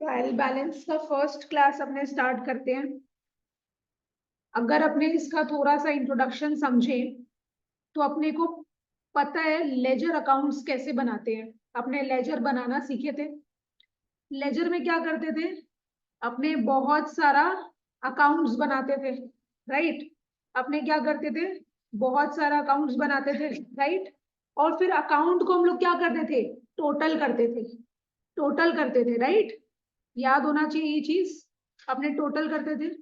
Trial balance का first class अपने start करते हैं। अगर अपने इसका थोड़ा सा इंट्रोडक्शन समझें तो अपने को पता है लेजर अकाउंट्स कैसे बनाते हैं। अपने लेजर बनाना सीखे थे। लेजर में क्या करते थे, अपने बहुत सारा अकाउंट्स बनाते थे, राइट। अपने क्या करते थे, बहुत सारा अकाउंट्स बनाते थे, राइट। और फिर अकाउंट को हम लोग क्या करते थे, टोटल करते थे, टोटल करते थे, राइट। याद होना चाहिए ये चीज, अपने टोटल करते थे।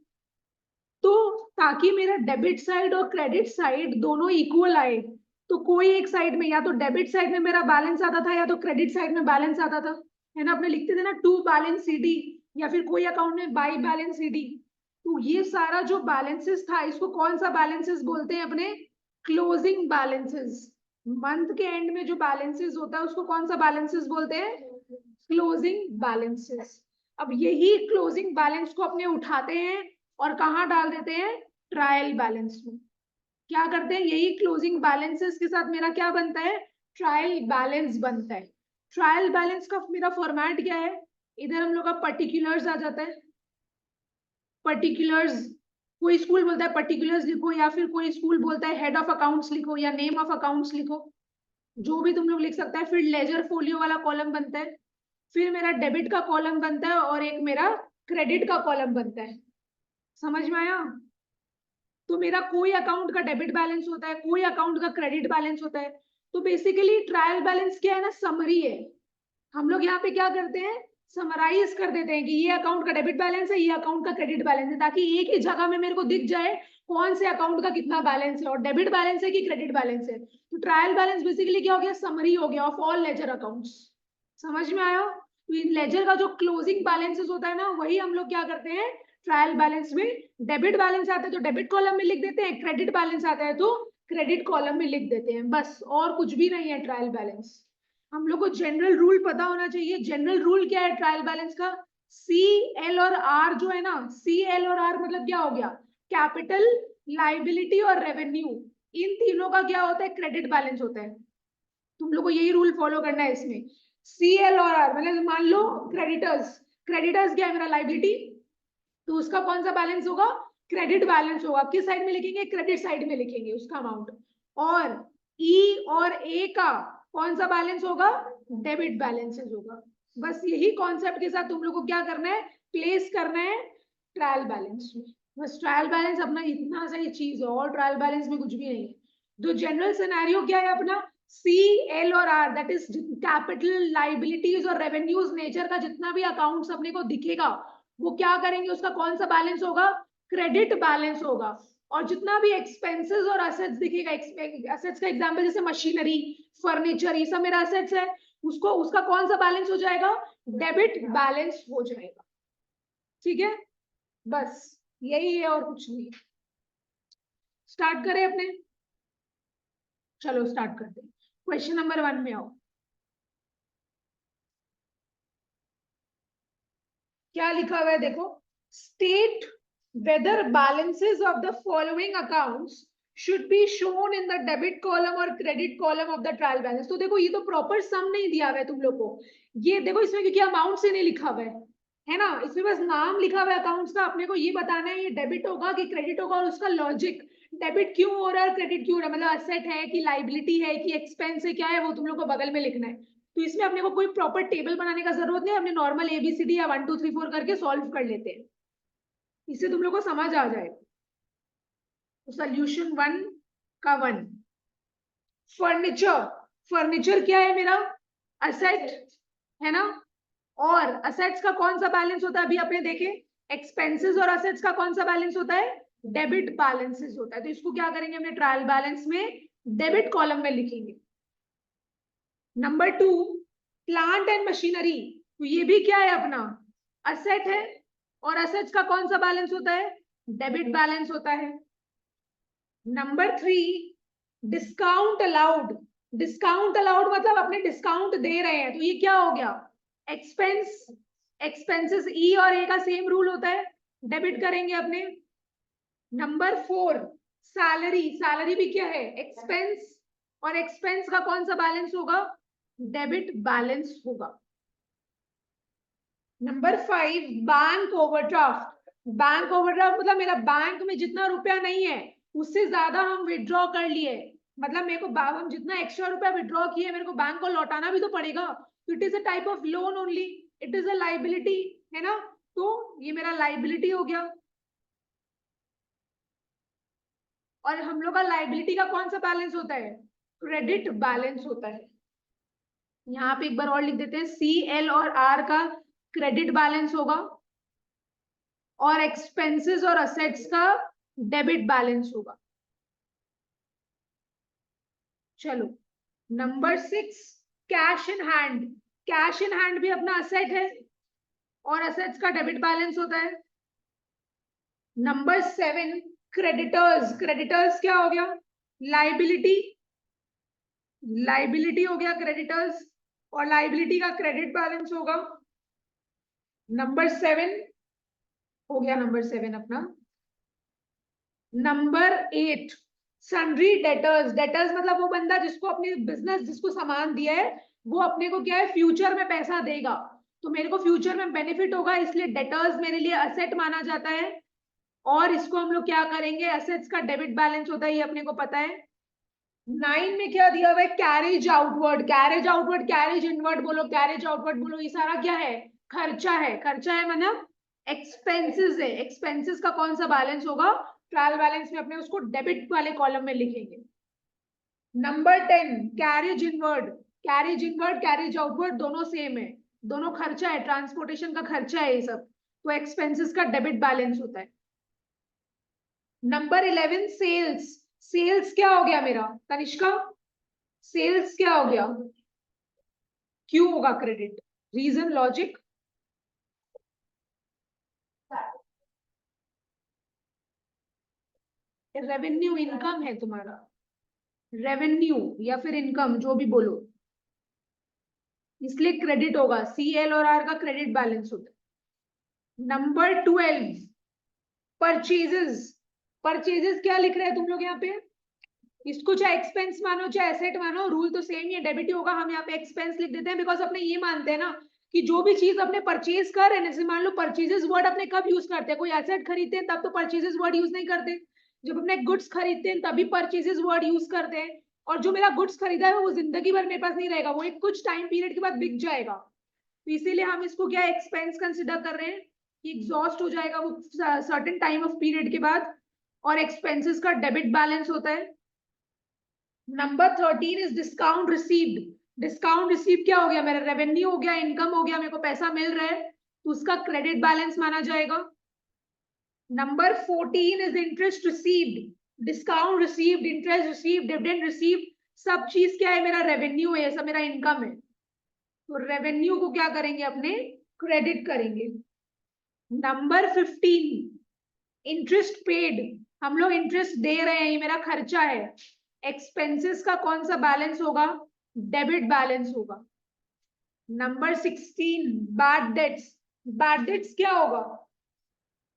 तो ताकि मेरा डेबिट साइड और क्रेडिट साइड दोनों इक्वल आए, तो कोई एक साइड में, या तो डेबिट साइड में मेरा बैलेंस आता था या तो क्रेडिट साइड में बैलेंस आता था, है ना। अपने लिखते थे ना टू बैलेंस सीडी, या फिर कोई अकाउंट में बाई बैलेंस सीडी। तो ये सारा जो बैलेंसेस था, इसको कौन सा बैलेंसेस बोलते हैं अपने, क्लोजिंग बैलेंसेस। मंथ के एंड में जो बैलेंसेस होता है उसको कौन सा बैलेंसेस बोलते हैं, क्लोजिंग बैलेंसेस। अब यही क्लोजिंग बैलेंस को अपने उठाते हैं और कहाँ डाल देते हैं, ट्रायल बैलेंस में। क्या करते हैं, यही क्लोजिंग बैलेंसेस के साथ मेरा क्या बनता है, ट्रायल बैलेंस बनता है। ट्रायल बैलेंस का मेरा फॉर्मेट क्या है, इधर हम लोग का पर्टिकुलर्स आ जाता है। पर्टिकुलर्स, कोई स्कूल बोलता है पर्टिकुलर्स लिखो, या फिर कोई स्कूल बोलता है हेड ऑफ अकाउंट्स लिखो या नेम ऑफ अकाउंट्स लिखो, जो भी तुम लोग लिख सकता है। फिर लेजर फोलियो वाला कॉलम बनता है, फिर मेरा डेबिट का कॉलम बनता है और एक मेरा क्रेडिट का कॉलम बनता है। समझ में आया। तो मेरा कोई अकाउंट का डेबिट बैलेंस होता है, कोई अकाउंट का क्रेडिट बैलेंस होता है। तो बेसिकली ट्रायल बैलेंस क्या है ना, समरी है। हम लोग यहाँ पे क्या करते हैं, समराइज कर देते हैं कि ये अकाउंट का डेबिट बैलेंस है, ये अकाउंट का क्रेडिट बैलेंस है, ताकि एक ही जगह में मेरे को दिख जाए कौन से अकाउंट का कितना बैलेंस है और डेबिट बैलेंस है कि क्रेडिट बैलेंस है। तो ट्रायल बैलेंस बेसिकली क्या हो गया, समरी हो गया ऑफ ऑल लेजर अकाउंट्स। समझ में आया। तो इन लेजर का जो क्लोजिंग बैलेंसेस होता है ना, वही हम लोग क्या करते हैं, ट्रायल बैलेंस में डेबिट बैलेंस आता है तो डेबिट कॉलम में लिख देते हैं, क्रेडिट बैलेंस आता है तो क्रेडिट कॉलम में लिख देते हैं, बस और कुछ भी नहीं है ट्रायल बैलेंस। हम लोग को जनरल रूल पता होना चाहिए। जनरल रूल क्या है ट्रायल बैलेंस का, सी एल और आर जो है ना, सी एल और आर मतलब क्या हो गया, कैपिटल, लाइबिलिटी और रेवेन्यू। इन तीनों का क्या होता है, क्रेडिट बैलेंस होता है। तुम लोग को यही रूल फॉलो करना है इसमें। सी एल और आर मतलब मान लो क्रेडिटर्स, क्रेडिटर्स क्या है मेरा, लाइबिलिटी, तो उसका कौन सा बैलेंस होगा, क्रेडिट बैलेंस होगा। किस साइड में लिखेंगे, क्रेडिट साइड में लिखेंगे उसका अमाउंट। और ई और ए का कौन सा बैलेंस होगा, डेबिट बैलेंसेस होगा। बस यही कॉन्सेप्ट के साथ तुम लोग को क्या करना है, प्लेस करना है ट्रायल बैलेंस में। बस ट्रायल बैलेंस अपना इतना सही चीज है, और ट्रायल बैलेंस में कुछ भी नहीं है। तो जनरल सिनेरियो क्या है अपना, सी एल और R, that is capital, liabilities और रेवेन्यूज नेचर का जितना भी अकाउंट्स अपने को दिखेगा, वो क्या करेंगे, उसका कौन सा बैलेंस होगा, क्रेडिट बैलेंस होगा। और जितना भी एक्सपेंसेस और असेट्स दिखेगा, असेट्स का एग्जांपल जैसे मशीनरी, फर्नीचर, ये सब मेरा असेट्स है, उसको उसका कौन सा बैलेंस हो जाएगा, डेबिट बैलेंस हो जाएगा। ठीक है, बस यही है और कुछ नहीं। स्टार्ट करें अपने, चलो स्टार्ट करते हैं। क्वेश्चन नंबर 1 में आओ। क्या लिखा हुआ है देखो, state whether balances of the following accounts should be shown in the debit column और credit column of the trial balance. तो देखो ये तो प्रॉपर सम नहीं दिया हुआ है तुम लोग को। ये देखो इसमें क्योंकि अमाउंट से नहीं लिखा हुआ है ना, इसमें बस नाम लिखा हुआ है अकाउंट्स का। अपने को ये बताना है ये डेबिट होगा कि क्रेडिट होगा, और उसका लॉजिक, डेबिट क्यों हो रहा है, क्रेडिट क्यों हो रहा है, मतलब असेट है कि लाइबिलिटी है कि एक्सपेंस है, क्या है, वो तुम लोग को बगल में लिखना है। तो इसमें अपने को कोई प्रॉपर टेबल बनाने का जरूरत नहीं, अपने नॉर्मल एबीसीडी या 1 2 3 4 करके सॉल्व कर लेते हैं, इससे तुम लोग को समझ आ जाएगा। तो सोल्यूशन 1 का 1, फर्नीचर, फर्नीचर क्या है मेरा, असेट है ना। और असेट्स का कौन सा बैलेंस होता है, अभी अपने देखे, एक्सपेंसेस और असेट्स का कौन सा बैलेंस होता है, डेबिट बैलेंसेस होता है। तो इसको क्या करेंगे हमने ट्रायल बैलेंस में डेबिट कॉलम में लिखेंगे। नंबर 2, प्लांट एंड मशीनरी, तो ये भी क्या है अपना, असेट है, और असेट्स का कौन सा बैलेंस होता है, डेबिट बैलेंस होता है। Number 3, discount allowed, discount allowed मतलब अपने डिस्काउंट दे रहे हैं, तो ये क्या हो गया, एक्सपेंस, एक्सपेंसेस ई और ए का सेम रूल होता है, डेबिट करेंगे अपने। नंबर 4, सैलरी, सैलरी भी क्या है, एक्सपेंस, और एक्सपेंस का कौन सा बैलेंस होगा, डेबिट बैलेंस होगा। Number 5 bank overdraft. Bank overdraft मतलब मेरा बैंक में जितना रुपया नहीं है उससे ज्यादा हम विड्रॉ कर लिए, मतलब मेरे को हम जितना एक्स्ट्रा रुपया विड्रॉ किए मेरे को बैंक को लौटाना भी तो पड़ेगा, तो it is a type of loan only, it is a liability, है ना। तो ये मेरा लाइबिलिटी हो गया। और हम लोग का लाइबिलिटी का कौन सा बैलेंस होता है, क्रेडिट बैलेंस होता है। यहाँ पे एक बार और लिख देते हैं, सी एल और आर का क्रेडिट बैलेंस होगा और एक्सपेंसेस और असेट्स का डेबिट बैलेंस होगा। चलो number 6 cash in hand. Cash in hand भी अपना असेट है और असेट्स का डेबिट बैलेंस होता है। Number 7 creditors. क्रेडिटर्स क्या हो गया, लाइबिलिटी, लाइबिलिटी हो गया क्रेडिटर्स, और लाइबिलिटी का क्रेडिट बैलेंस होगा। नंबर 7 हो गया, नंबर 7 अपना। Number 8 sundry debtors. डेटर्स मतलब वो बंदा जिसको अपने बिजनेस, जिसको सामान दिया है वो अपने को क्या है फ्यूचर में पैसा देगा, तो मेरे को फ्यूचर में बेनिफिट होगा, इसलिए डेटर्स मेरे लिए असेट माना जाता है। और इसको हम लोग क्या करेंगे, असेट्स का डेबिट बैलेंस होता है, ये अपने को पता है। 9 में क्या दिया हुआ है, carriage outward. Carriage outward, carriage inward बोलो, कैरेज आउटवर्ड बोलो, ये सारा क्या है, खर्चा है। खर्चा है मतलब एक्सपेंसेस है। एक्सपेंसेस का कौन सा बैलेंस होगा, ट्रायल बैलेंस में अपने उसको डेबिट वाले कॉलम में लिखेंगे। Number 10 carriage inward. Carriage inward carriage outward दोनों सेम है, दोनों खर्चा है, ट्रांसपोर्टेशन का खर्चा है ये सब, तो एक्सपेंसेस का डेबिट बैलेंस होता है। Number 11 sales. सेल्स क्या हो गया मेरा तनिष्का, सेल्स क्या हो गया, क्यों होगा credit, reason logic. Revenue income है तुम्हारा, रेवेन्यू या फिर इनकम जो भी बोलो, इसलिए क्रेडिट होगा, सी एल और आर का क्रेडिट बैलेंस होता है। Number 12 purchases. परचेजेस क्या लिख रहे हैं तुम लोग यहाँ पे, इसको चाहे एक्सपेंस मानो चाहे एसेट मानो, रूल तो सेम ही है, डेबिट ही होगा। हम यहाँ पे एक्सपेंस लिख देते हैं बिकॉज अपने ये मानते हैं ना कि जो भी चीज अपने परचेज कर रहे हैं, जैसे मान लो परचेजेस वर्ड अपने कब यूज करते हैं, कोई एसेट खरीदते हैं तब तो परचेजेस वर्ड यूज नहीं करते, जब अपने गुड्स खरीदते हैं तभी परचेजेस वर्ड यूज करते हैं। और जो मेरा गुड्स खरीदा है वो जिंदगी भर मेरे पास नहीं रहेगा, वो एक कुछ टाइम पीरियड के बाद बिक जाएगा, तो इसीलिए हम इसको क्या एक्सपेंस कंसिडर कर रहे हैं कि एग्जॉस्ट हो जाएगा वो सर्टेन टाइम ऑफ पीरियड के बाद, और एक्सपेंसेस का डेबिट बैलेंस होता है। Number 13 is discount received. Discount receive क्या हो गया, मेरा रेवेन्यू हो गया, इनकम हो गया, मेरे को पैसा मिल रहा है तो उसका क्रेडिट बैलेंस माना जाएगा। Number 14 is interest received. Discount received, interest received, dividend received, सब चीज क्या है, मेरा रेवेन्यू है, सब मेरा इनकम है, तो रेवेन्यू को क्या करेंगे अपने, क्रेडिट करेंगे। Number 15 interest paid. हम लोग इंटरेस्ट दे रहे हैं, ये मेरा खर्चा है, एक्सपेंसेस का कौन सा बैलेंस होगा, डेबिट बैलेंस होगा। Number 16 bad debts. Bad debts क्या होगा,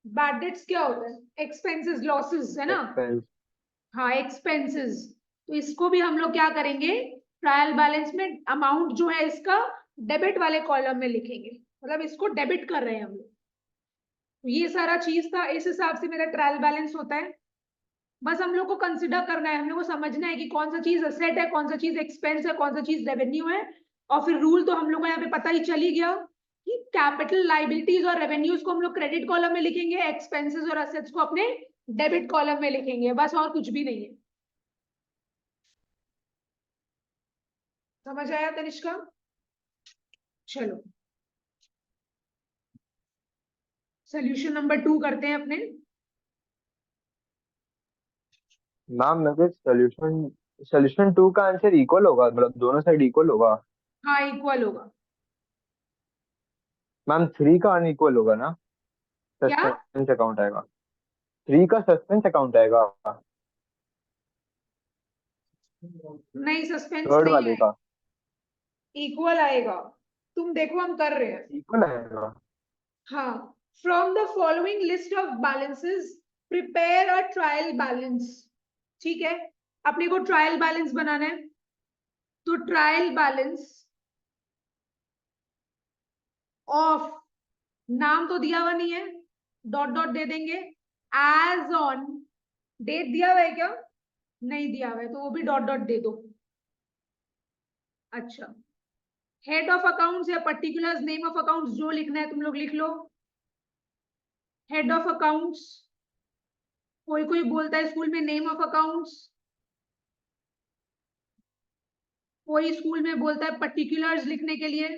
बैड डेट्स क्या होता है, एक्सपेंसेस लॉसेस है ना, एक्सपेंस। हाँ एक्सपेंसेस, तो इसको भी हम लोग क्या करेंगे, ट्रायल बैलेंस में अमाउंट जो है इसका डेबिट वाले कॉलम में लिखेंगे, मतलब इसको डेबिट कर रहे हैं हम लोग। तो ये सारा चीज था, इस हिसाब से मेरा ट्रायल बैलेंस होता है। बस हम लोग को कंसिडर करना है, हम लोग को समझना है कि कौन सा चीज असेट है, कौन सा चीज एक्सपेंस है, कौन सा चीज रेवेन्यू है, और फिर रूल तो हम लोग को यहाँ पे पता ही चल ही गया कि कैपिटल लाइबिलिटीज और रेवेन्यूज को हम लोग क्रेडिट कॉलम में लिखेंगे, एक्सपेंसेस और असेट्स को अपने डेबिट कॉलम में लिखेंगे, बस और कुछ भी नहीं है। समझ आया तनिष्का, चलो सोल्यूशन नंबर 2 करते हैं अपने। मैम मेरे सोल्यूशन सोल्यूशन 2 का आंसर इक्वल होगा, मतलब दोनों साइड इक्वल होगा। हाँ इक्वल होगा। मैम 3 का अनइक्वल होगा ना, क्या, सस्पेंस अकाउंट आएगा। 3 का सस्पेंस अकाउंट आएगा। नहीं सस्पेंस थर्ड नहीं वाले आएगा, का इक्वल आएगा, तुम देखो हम कर रहे हैं। इक्वल आएगा। हाँ, from the following list of balances prepare a trial balance. ठीक है, अपने को ट्रायल बैलेंस बनाना है, तो ट्रायल बैलेंस ऑफ नाम तो दिया हुआ नहीं है, डॉट डॉट दे देंगे। एज ऑन, डेट दिया हुआ है क्या? नहीं दिया हुआ है, तो वो भी डॉट डॉट दे दो। अच्छा, हेड ऑफ अकाउंट्स या पर्टिकुलर नेम ऑफ अकाउंट्स जो लिखना है तुम लोग लिख लो। हेड ऑफ अकाउंट्स, कोई कोई बोलता है स्कूल में नेम ऑफ अकाउंट्स, कोई स्कूल में बोलता है पर्टिकुलर्स लिखने के लिए।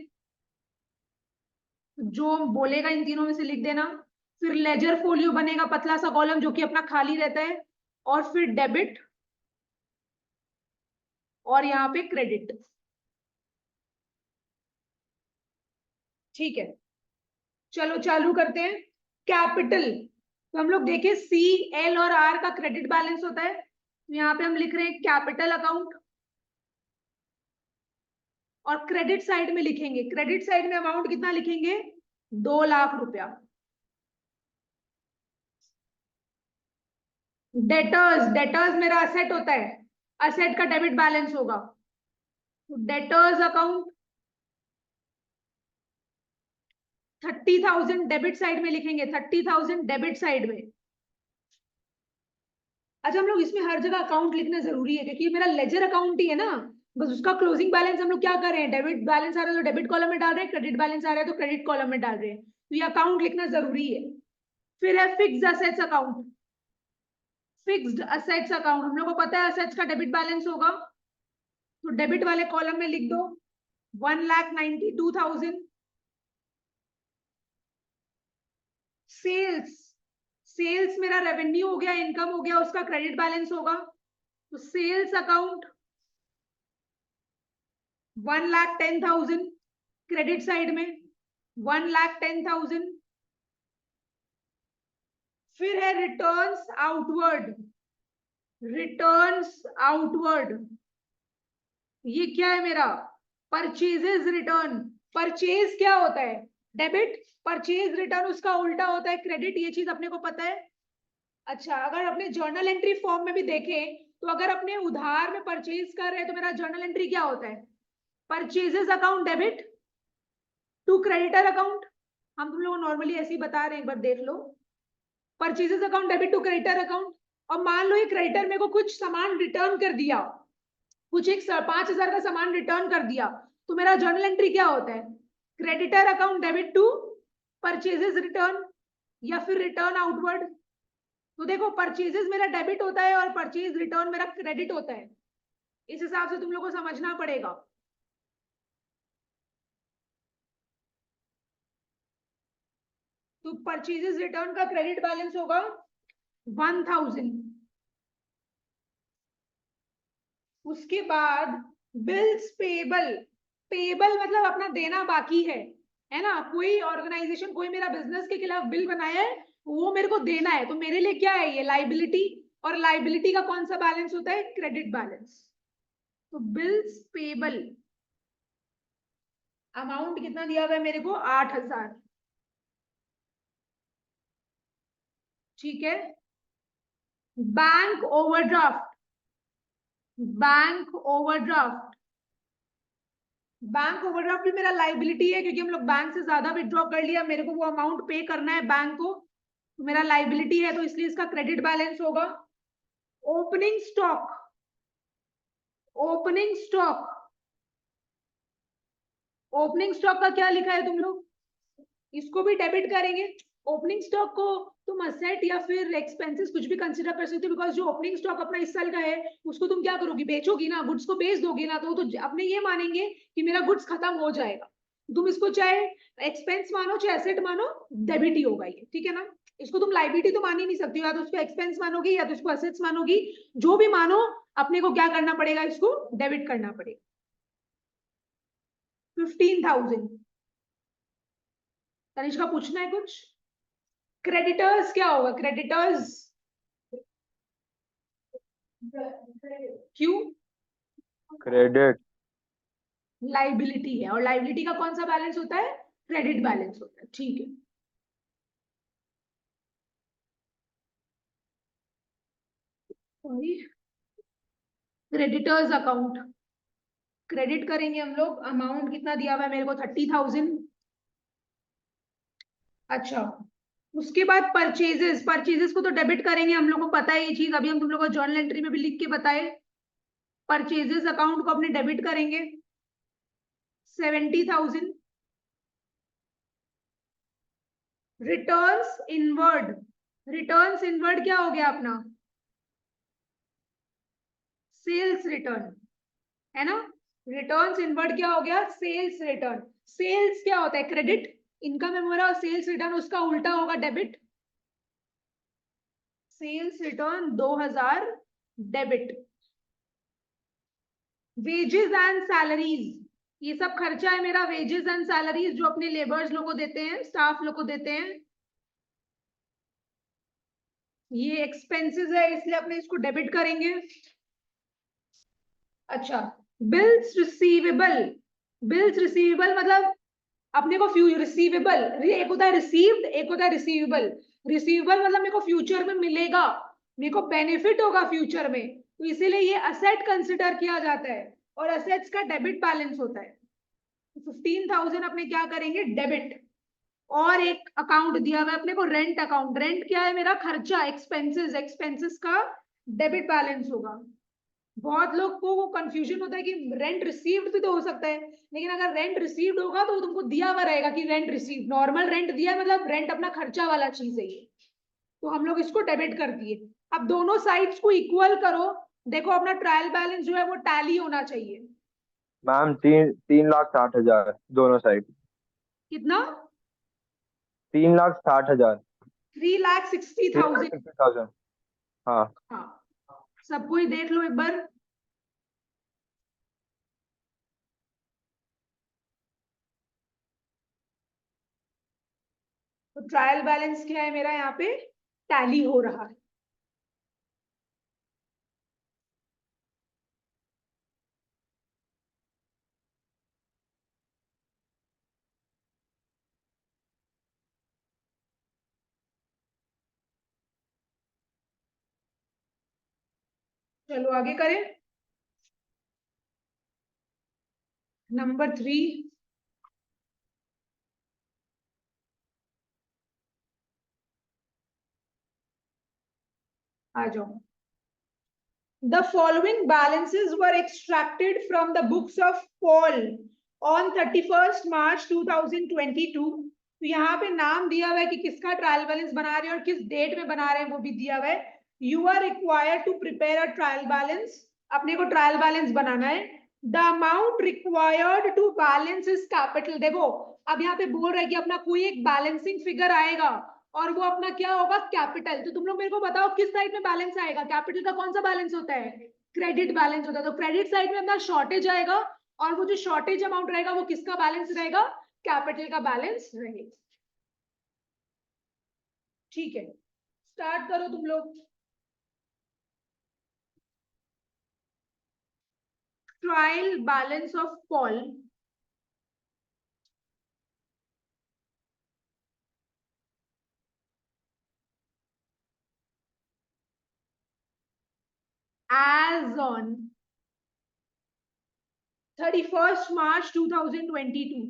जो बोलेगा इन तीनों में से लिख देना। फिर लेजर फोलियो बनेगा, पतला सा कॉलम जो कि अपना खाली रहता है, और फिर डेबिट, और यहाँ पे क्रेडिट। ठीक है, चलो चालू करते हैं। कैपिटल, तो हम लोग देखें सी, एल और आर का क्रेडिट बैलेंस होता है, तो यहाँ पे हम लिख रहे हैं कैपिटल अकाउंट। और क्रेडिट साइड में लिखेंगे, क्रेडिट साइड में अमाउंट कितना लिखेंगे? 2 लाख रुपया। डेटर्स, डेटर्स मेरा असेट होता है, असेट का डेबिट बैलेंस होगा, तो डेटर्स अकाउंट 30,000 डेबिट साइड में लिखेंगे, 30,000 डेबिट साइड में। अच्छा, हम लोग इसमें हर जगह अकाउंट लिखना जरूरी है क्योंकि ये मेरा लेजर अकाउंट ही है ना, बस उसका क्लोजिंग बैलेंस हम लोग क्या कर रहे हैं, डेबिट बैलेंस आ रहा है तो डेबिट कॉलम में डाल रहे हैं, क्रेडिट बैलेंस आ रहा है तो क्रेडिट कॉलम में डाल रहे हैं, तो ये अकाउंट लिखना जरूरी है। फिर है fixed assets account. Fixed assets account, हम लोग को पता है असेट्स का डेबिट बैलेंस होगा, तो डेबिट वाले कॉलम में लिख दो 1,92,000। सेल्स, सेल्स मेरा रेवेन्यू हो गया, इनकम हो गया, उसका क्रेडिट बैलेंस होगा, तो सेल्स अकाउंट 1,10,000 क्रेडिट साइड में, 1,10,000। फिर है रिटर्न्स आउटवर्ड, रिटर्न्स आउटवर्ड, ये क्या है मेरा? Purchases return. परचेज क्या होता है? डेबिट। परचेज रिटर्न उसका उल्टा होता है क्रेडिट, ये चीज अपने को पता है। अच्छा, अगर अपने जर्नल एंट्री फॉर्म में भी देखें तो अगर अपने उधार में परचेज कर रहे हैं तो मेरा जर्नल एंट्री क्या होता है? Purchases account debit to creditor account. हम तुम लोग नॉर्मली ऐसे ही बता रहे हैं, एक बार देख लो। Purchases account debit to creditor account. और मान लो ये क्रेडिटर मेरे को कुछ सामान रिटर्न कर दिया, कुछ एक 5,000 का सामान रिटर्न कर दिया, तो मेरा जर्नल एंट्री क्या होता है? Creditor account debit to purchases return, या फिर रिटर्न आउटवर्ड। तो देखो, परचेजेस मेरा डेबिट होता है और परचेज रिटर्न मेरा क्रेडिट होता है, इस हिसाब से तुम लोग को समझना पड़ेगा। तो परचेजेस रिटर्न का क्रेडिट बैलेंस होगा 1,000। उसके बाद बिल्स पेबल, पेबल मतलब अपना देना बाकी है ना? कोई ऑर्गेनाइजेशन, कोई मेरा बिजनेस के खिलाफ बिल बनाया है, वो मेरे को देना है, तो मेरे लिए क्या है? ये लाइबिलिटी। और लाइबिलिटी का कौन सा बैलेंस होता है? Credit balance. तो बिल्स पेबल अमाउंट कितना दिया हुआ है मेरे को? 8,000। ठीक है। Bank overdraft, bank overdraft, bank overdraft भी मेरा लाइबिलिटी है क्योंकि हम लोग बैंक से ज्यादा विड्रॉ कर लिया, मेरे को वो अमाउंट पे करना है बैंक को, तो मेरा लाइबिलिटी है, तो इसलिए इसका क्रेडिट बैलेंस होगा। Opening stock, opening stock, opening stock का क्या लिखा है तुम लोग? इसको भी डेबिट करेंगे। ओपनिंग स्टॉक को तुम असेट या फिर एक्सपेंसेस कुछ भी कंसीडर कर सकते हो, बिकॉज जो ओपनिंग स्टॉक अपना इस साल का है उसको तुम क्या करोगी? बेचोगी ना, गुड्स को बेच दोगी ना, तो अपने ये मानेंगे कि मेरा गुड्स खत्म हो जाएगा। तुम इसको चाहे एक्सपेंस मानो चाहे एसेट मानो, डेबिट ही होगा ये, ठीक है ना? इसको तुम लाइबिलिटी तो मान ही नहीं सकती हो, या तो उसको एक्सपेंस मानोगी या तो इसको एसेट्स मानोगी, जो भी मानो अपने को क्या करना पड़ेगा? इसको डेबिट करना पड़ेगा। 15,000। तनिष्का पूछना है कुछ? क्रेडिटर्स क्या होगा? क्रेडिटर्स क्यों? क्रेडिट। लाइबिलिटी है, और लाइबिलिटी का कौन सा बैलेंस होता है? क्रेडिट बैलेंस होता है, ठीक है। क्रेडिटर्स अकाउंट, क्रेडिट करेंगे हम लोग, अमाउंट कितना दिया हुआ है मेरे को? 30,000। अच्छा, उसके बाद परचेजेस, परचेजेस को तो डेबिट करेंगे, हम लोग को पता है ये चीज, अभी हम तुम लोग को जर्नल एंट्री में भी लिख के बताए। परचेजेस अकाउंट को अपने डेबिट करेंगे 70,000। रिटर्न्स इनवर्ड, रिटर्न्स इनवर्ड क्या हो गया अपना? सेल्स रिटर्न, है ना? रिटर्न्स इनवर्ड क्या हो गया? Sales return. सेल्स क्या होता है? क्रेडिट। इनकम है मेरा, सेल्स रिटर्न उसका उल्टा होगा debit. Sales return 2000 debit. Wages and salaries, ये सब खर्चा है मेरा, वेजेस एंड सैलरीज जो अपने लेबर्स लोग को देते हैं, स्टाफ लोग को देते हैं, ये एक्सपेंसेस है, इसलिए अपने इसको डेबिट करेंगे। अच्छा, बिल्स रिसीवेबल, बिल्स रिसीवेबल मतलब अपने को रिसीवेबल, एक होता है रिसीव्ड, एक होता है रिसीवेबल। रिसीवेबल मतलब मेरे को फ्यूचर में मिलेगा, मेरे को बेनिफिट होगा फ्यूचर में, तो इसीलिए ये असेट कंसिडर किया जाता है और असेट्स का डेबिट बैलेंस होता है। 15,000 अपने क्या करेंगे? डेबिट। और एक अकाउंट दिया हुआ है अपने को, रेंट अकाउंट। रेंट क्या है मेरा? खर्चा, एक्सपेंसेस, एक्सपेंसेस का डेबिट बैलेंस होगा। बहुत लोग को वो कंफ्यूजन होता है कि रेंट रिसीव्ड भी तो हो सकता है, लेकिन अगर रेंट रिसीव्ड होगा तो तुमको दिया हुआ रहेगा कि रेंट रिसीव्ड, नॉर्मल रेंट दिया है मतलब रेंट अपना खर्चा वाला चीज है ये, तो हम लोग इसको डेबिट कर दिए। अब दोनों साइड्स को इक्वल करो, देखो अपना ट्रायल बैलेंस जो है वो टैली होना चाहिए। मैम 3,60,000 दोनों साइड। कितना? 3,60,000। 3,60,000। 3,60,000। हाँ। हाँ, सबको ही देख लो एक बार। तो ट्रायल बैलेंस क्या है मेरा? यहाँ पे टैली हो रहा है। चलो आगे करें। नंबर 3, आ जाओ। The following balances were extracted from the books of Paul on 31st March 2022. तो यहाँ पे नाम दिया हुआ है कि किसका ट्रायल बैलेंस बना रहे हैं और किस डेट में बना रहे हैं, वो भी दिया हुआ है। You are required to prepare a trial balance, अपने को ट्रायल बैलेंस बनाना है। The amount required to balance is capital. देखो अब यहाँ पे बोल रहा है कि अपना कोई एक बैलेंसिंग फिगर आएगा और वो अपना क्या होगा? कैपिटल। तो तुम लोग मेरे को बताओ किस साइड में बैलेंस आएगा? कैपिटल का कौन सा बैलेंस होता है? क्रेडिट बैलेंस होता है। तो क्रेडिट साइड में अपना शॉर्टेज आएगा और वो जो शॉर्टेज अमाउंट रहेगा वो किसका बैलेंस रहेगा? कैपिटल का बैलेंस रहेगा। ठीक है, स्टार्ट करो तुम लोग। Trial balance of Paul as on 31st March 2022।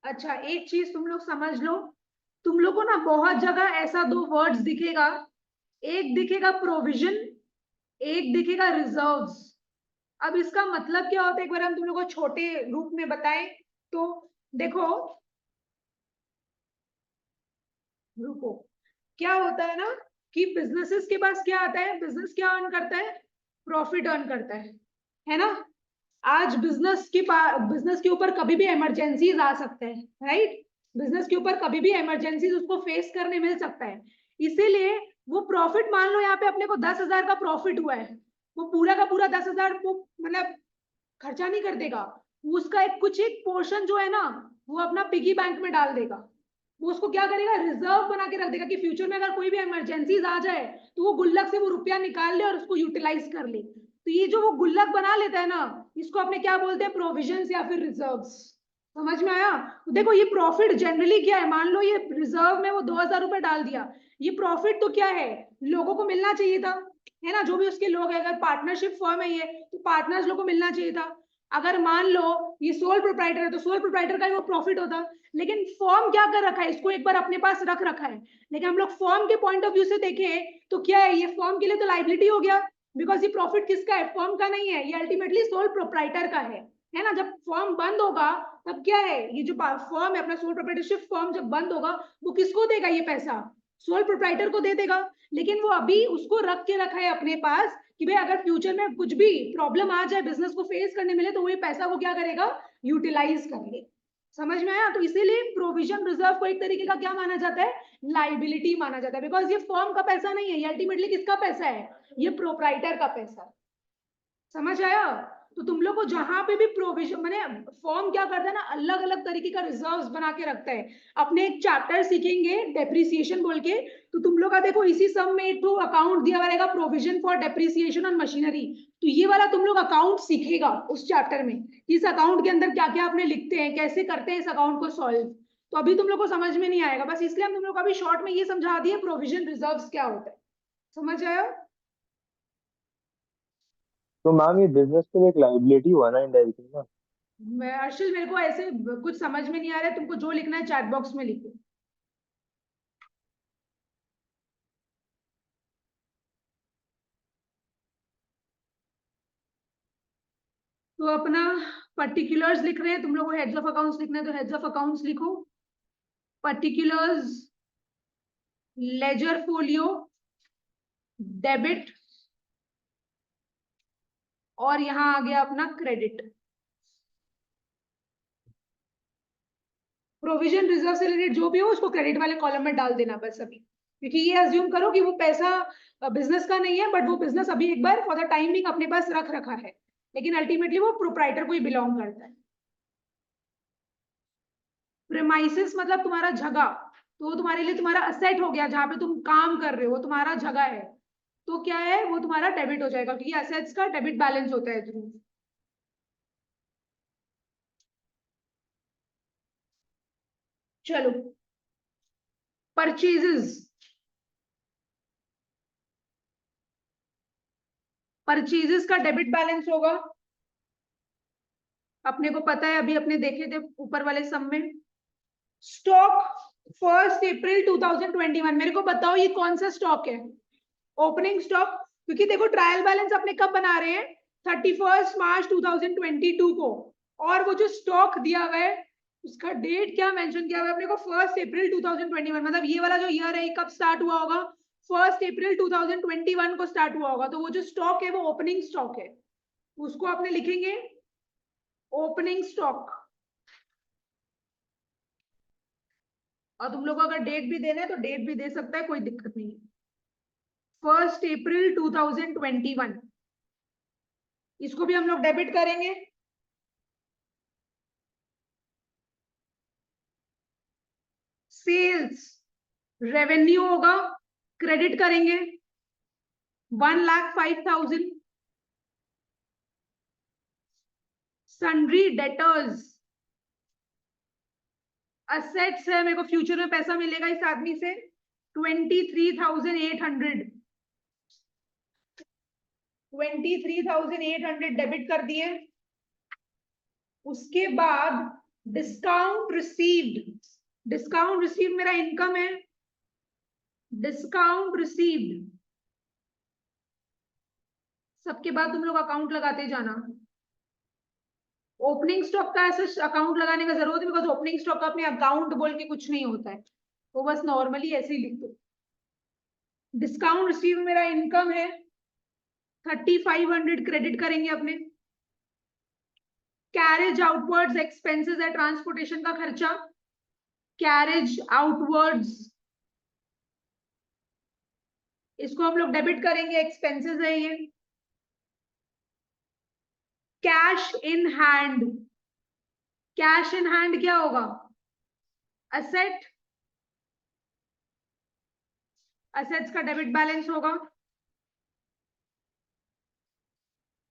अच्छा, एक चीज तुम लोग समझ लो, तुम लोग को ना बहुत जगह ऐसा दो वर्ड्स दिखेगा, एक दिखेगा प्रोविजन, एक दिखेगा रिजर्व्स। अब इसका मतलब क्या होता है एक बार हम तुम लोग को छोटे रूप में बताएं तो देखो, रुको, क्या होता है ना कि बिजनेसेस के पास क्या आता है? बिजनेस क्या अर्न करता है? प्रॉफिट अर्न करता है ना? आज बिजनेस के ऊपर कभी भी इमरजेंसीज आ सकते हैं, राइट? बिजनेस के ऊपर कभी भी इमरजेंसीज उसको फेस करने मिल सकता है, इसीलिए वो प्रॉफिट, मान लो यहाँ पे अपने को 10,000 का प्रॉफिट हुआ है, वो पूरा का पूरा 10,000 वो मतलब खर्चा नहीं कर देगा, उसका एक कुछ एक पोर्शन जो है ना वो अपना पिगी बैंक में डाल देगा। वो उसको क्या करेगा? रिजर्व बना के रख देगा कि फ्यूचर में अगर कोई भी इमरजेंसीज आ जाए तो वो गुल्लक से वो रुपया निकाल ले और उसको यूटिलाइज कर ले। तो ये जो वो गुल्लक बना लेता है ना, इसको अपने क्या बोलते हैं? प्रोविजंस या फिर रिजर्व्स। समझ में आया? तो देखो ये प्रॉफिट जनरली क्या है, मान लो ये रिजर्व में वो 2,000 रुपए डाल दिया, ये प्रॉफिट तो क्या है? लोगों को मिलना चाहिए था, है ना, जो भी उसके लोग हैं, अगर पार्टनरशिप फर्म है ये, तो पार्टनर्स लोग को मिलना चाहिए था। अगर मान लो ये सोल प्रोप्राइटर है, तो सोल प्रोप्राइटर का ही वो प्रॉफिट होता। लेकिन फर्म क्या कर रखा है, इसको एक बार अपने पास रख रखा है। लेकिन हम लोग फर्म के पॉइंट ऑफ व्यू से देखें तो क्या है, ये फर्म के लिए तो लाइबिलिटी हो गया, बिकॉज ये प्रॉफिट किसका है, फर्म का नहीं है, ये अल्टीमेटली सोल प्रोप्राइटर का है ना। जब फर्म बंद होगा तब क्या है, ये जो फर्म है अपना सोल प्रोप्राइटरशिप फर्म जब बंद होगा, वो किसको देगा ये पैसा, सोल प्रोप्राइटर को दे देगा। लेकिन वो अभी उसको रख के रखा है अपने पास कि भाई अगर फ्यूचर में कुछ भी प्रॉब्लम आ जाए, बिजनेस को फेस करने मिले, तो वो ये पैसा वो क्या करेगा, यूटिलाइज करेंगे। समझ में आया? तो इसीलिए प्रोविजन रिजर्व को एक तरीके का क्या माना जाता है, लाइबिलिटी माना जाता है, बिकॉज ये फर्म का पैसा नहीं है, ये अल्टीमेटली किसका पैसा है, ये प्रोप्राइटर का पैसा है। समझ आया? तो तुम लोग को जहां पे भी प्रोविजन माने फॉर्म क्या करता है ना, अलग अलग तरीके का रिजर्व्स बना के रखता है। अपने एक चैप्टर सीखेंगे डेप्रिसिएशन बोल के, तो तुम लोग का देखो इसी सब में एक तो अकाउंट दिया हुआ रहेगा, provision for depreciation on machinery. तो ये वाला तुम लोग अकाउंट सीखेगा उस चैप्टर में, इस अकाउंट के अंदर क्या क्या अपने लिखते हैं, कैसे करते हैं इस अकाउंट को सॉल्व। तो अभी तुम लोग को समझ में नहीं आएगा, बस इसलिए हम तुम लोग को अभी शॉर्ट में ये समझा दिए प्रोविजन रिजर्व्स क्या होता है। समझ आया? तो मैम ये बिजनेस के लिए एक लाइबिलिटी हुआ ना इनडायरेक्टली ना। मैं अर्शिल, मेरे को ऐसे कुछ समझ में नहीं आ रहा है, तुमको जो लिखना है चैट बॉक्स में लिखो। तो अपना पर्टिकुलर्स लिख रहे हैं, तुम लोग को हेड्स ऑफ अकाउंट्स लिखना है तो हेड्स ऑफ अकाउंट्स लिखो। पर्टिकुलर्स, लेजर फोलियो, डेबिट, और यहां आ गया अपना क्रेडिट। प्रोविजन रिजर्व से रिलेटेड जो भी हो उसको क्रेडिट वाले कॉलम में डाल देना बस अभी, क्योंकि ये अज्यूम करो कि वो पैसा बिजनेस का नहीं है, बट वो बिजनेस अभी एक बार फॉर द टाइम बिंग अपने पास रख रखा है, लेकिन अल्टीमेटली वो प्रोप्राइटर को ही बिलोंग करता है। प्रेमाइसिस मतलब तुम्हारा जगह, तो वो तुम्हारे लिए तुम्हारा असेट हो गया, जहां पे तुम काम कर रहे हो वो तुम्हारा जगह है, तो क्या है वो तुम्हारा डेबिट हो जाएगा, क्योंकि असेट्स का डेबिट बैलेंस होता है थ्रू। चलो, परचेजेस, परचेजेस का डेबिट बैलेंस होगा, अपने को पता है, अभी अपने देखे थे ऊपर वाले सम में। स्टॉक 1 अप्रैल 2021, मेरे को बताओ ये कौन सा स्टॉक है, ओपनिंग स्टॉक, क्योंकि देखो ट्रायल बैलेंस अपने कब बना रहे हैं, 31 मार्च 2022 को, और वो जो स्टॉक दिया हुआ है उसका डेट क्या मेंशन किया हुआ है अपने को, 1 अप्रैल 2021, मतलब ये वाला जो ईयर है कब स्टार्ट हुआ होगा, 1 अप्रैल 2021 को स्टार्ट हुआ होगा। तो वो जो स्टॉक है वो ओपनिंग स्टॉक है, उसको अपने लिखेंगे ओपनिंग स्टॉक। और तुम लोग को अगर डेट भी देना है तो डेट भी दे सकता है, कोई दिक्कत नहीं है। 1 अप्रैल 2021, इसको भी हम लोग डेबिट करेंगे। सेल्स रेवेन्यू होगा, क्रेडिट करेंगे 1,05,000। सन्ड्री डेटर्स, असेट्स है, मेरे को फ्यूचर में पैसा मिलेगा इस आदमी से, 23,800, 23,800 डेबिट कर दिए। उसके बाद डिस्काउंट रिसीव्ड, डिस्काउंट रिसीव्ड मेरा इनकम है, डिस्काउंट रिसीव्ड, सबके बाद तुम लोग अकाउंट लगाते जाना। ओपनिंग स्टॉक का ऐसा अकाउंट लगाने का जरूरत है, बिकॉज ओपनिंग स्टॉक का अपने अकाउंट बोल के कुछ नहीं होता है, तो बस नॉर्मली ऐसे ही लिख दो। डिस्काउंट रिसीव मेरा इनकम है, 3,500 क्रेडिट करेंगे अपने। कैरेज आउटवर्ड्स एक्सपेंसेस है, ट्रांसपोर्टेशन का खर्चा, कैरेज आउटवर्ड्स, इसको हम लोग डेबिट करेंगे, एक्सपेंसेस है ये। Cash in hand, cash in hand क्या होगा, असेट, असेट्स का डेबिट बैलेंस होगा।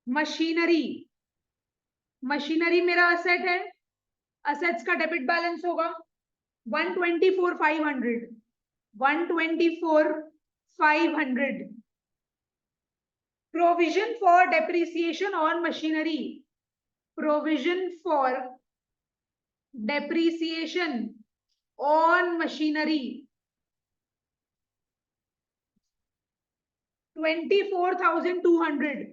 मशीनरी, मशीनरी मेरा असेट है, असेट्स का डेबिट बैलेंस होगा 124,500, 124,500। Provision for depreciation on machinery, provision for depreciation on machinery 24,200,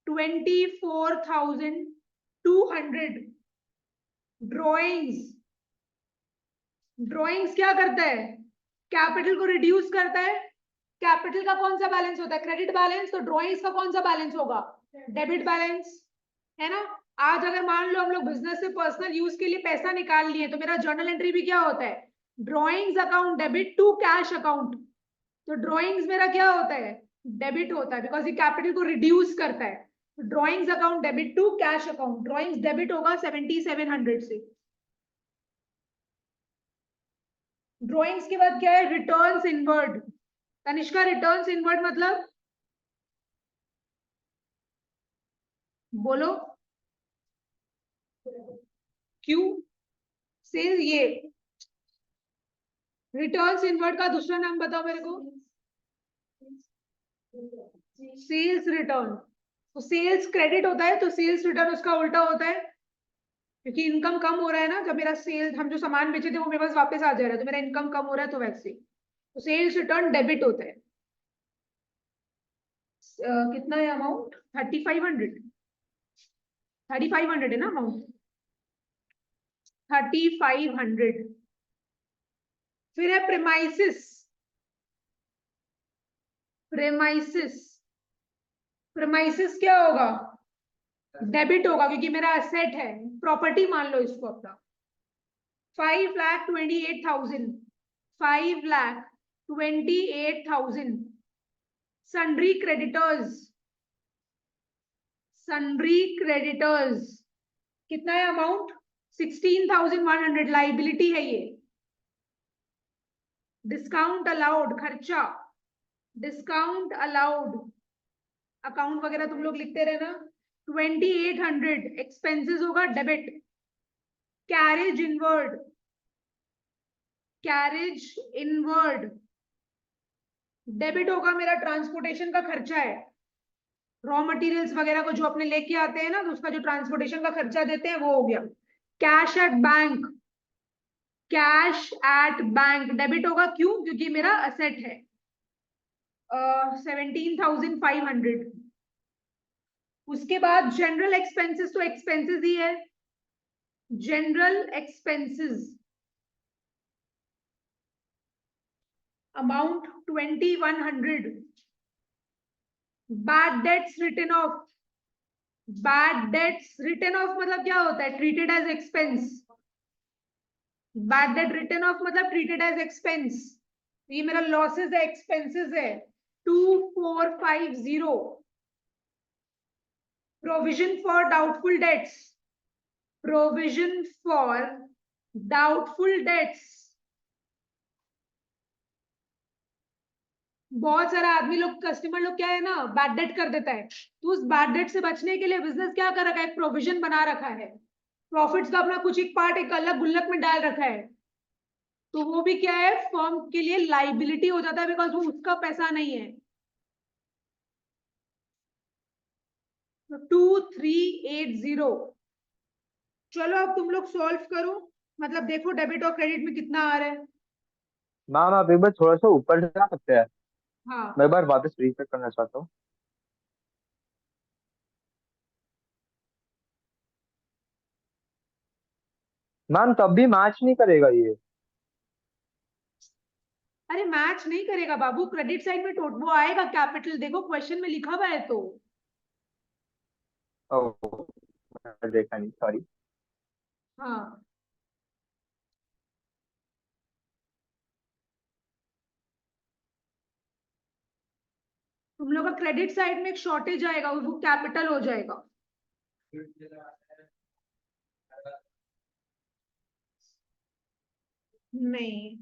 24,200। Drawings, drawings क्या करता है? कैपिटल को रिड्यूस करता है। कैपिटल का कौन सा बैलेंस होता है? Credit balance. तो ड्रॉइंग्स का कौन सा बैलेंस होगा? डेबिट बैलेंस, है ना। आज अगर मान लो हम लोग बिजनेस से पर्सनल यूज के लिए पैसा निकाल लिए तो मेरा जर्नल एंट्री भी क्या होता है? Drawings account debit to cash account. तो ड्रॉइंग्स मेरा क्या होता है? डेबिट होता है, बिकॉज ये कैपिटल को रिड्यूस करता है। Drawings account debit to cash account, drawings debit होगा 7700 से। ड्रॉइंग्स के बाद क्या है? Returns inward. Tanishka, returns inward मतलब बोलो। क्यों? सेल, ये रिटर्न्स इनवर्ड का दूसरा नाम बताओ मेरे को। Sales return. तो सेल्स क्रेडिट होता है तो सेल्स रिटर्न उसका उल्टा होता है, क्योंकि इनकम कम हो रहा है ना। जब मेरा सेल, हम जो सामान बेचे थे वो मेरे पास वापस आ जा रहा है, तो मेरा इनकम कम हो रहा है, तो वैसे तो सेल्स रिटर्न डेबिट होता है। कितना है अमाउंट? 3500, 3500 है ना अमाउंट, 3500। फिर है प्रेमाइसिस, प्रेमाइसिस, प्रेमाइसिस क्या होगा? डेबिट होगा, क्योंकि मेरा एसेट है, प्रॉपर्टी मान लो इसको अपना। 5,28,000, 5,28,000। सन्ड्री क्रेडिटर्स, सन्ड्री क्रेडिटर्स कितना है अमाउंट? 16,100, लाइबिलिटी है ये। डिस्काउंट अलाउड, खर्चा, डिस्काउंट अलाउड, अकाउंट वगैरह तुम लोग लिखते रहना। 2,800 एक्सपेंसेस होगा, debit. Carriage inward, carriage inward debit होगा, मेरा ट्रांसपोर्टेशन का खर्चा है। रॉ मटेरियल्स वगैरह को जो अपने लेके आते हैं ना, तो उसका जो ट्रांसपोर्टेशन का खर्चा देते हैं वो हो गया। Cash at bank, cash at bank debit होगा, क्यों? क्योंकि मेरा असेट है। 17,500। उसके बाद जनरल एक्सपेंसेस, तो एक्सपेंसेस ही है। General expenses amount 2,100। Bad debts written off, bad debts written off मतलब क्या होता है? Treated as expense. Bad debt written off मतलब ट्रीटेड एज एक्सपेंस। ये मेरा लॉसेस है, एक्सपेंसेस है। 2,450। Provision for doubtful debts, provision for doubtful debts. बहुत सारा आदमी लोग, कस्टमर लोग क्या है ना, बैड डेट कर देता है, तो उस बैड डेट से बचने के लिए बिजनेस क्या कर रखा है? एक प्रोविजन बना रखा है। प्रॉफिट्स का अपना कुछ एक पार्ट एक अलग गुल्लक में डाल रखा है, तो वो भी क्या है? फर्म के लिए लाइबिलिटी हो जाता है, बिकॉज वो उसका पैसा नहीं है। तो 2,380। चलो अब तुम लोग सॉल्व करो, मतलब देखो डेबिट और क्रेडिट में कितना आ रहा है। मैम आप एक बार थोड़ा सा ऊपर जा सकते हैं? हाँ, मैं एक बार वापस रीचेक करना चाहता हूँ। मैम तब भी मैच नहीं करेगा ये। अरे मैच नहीं करेगा बाबू, क्रेडिट साइड में वो आएगा कैपिटल, देखो क्वेश्चन में लिखा हुआ है तो। ओह, मैंने देखा नहीं, सॉरी। हाँ, तुम लोग का क्रेडिट साइड में एक शॉर्टेज आएगा, वो कैपिटल हो जाएगा। नहीं,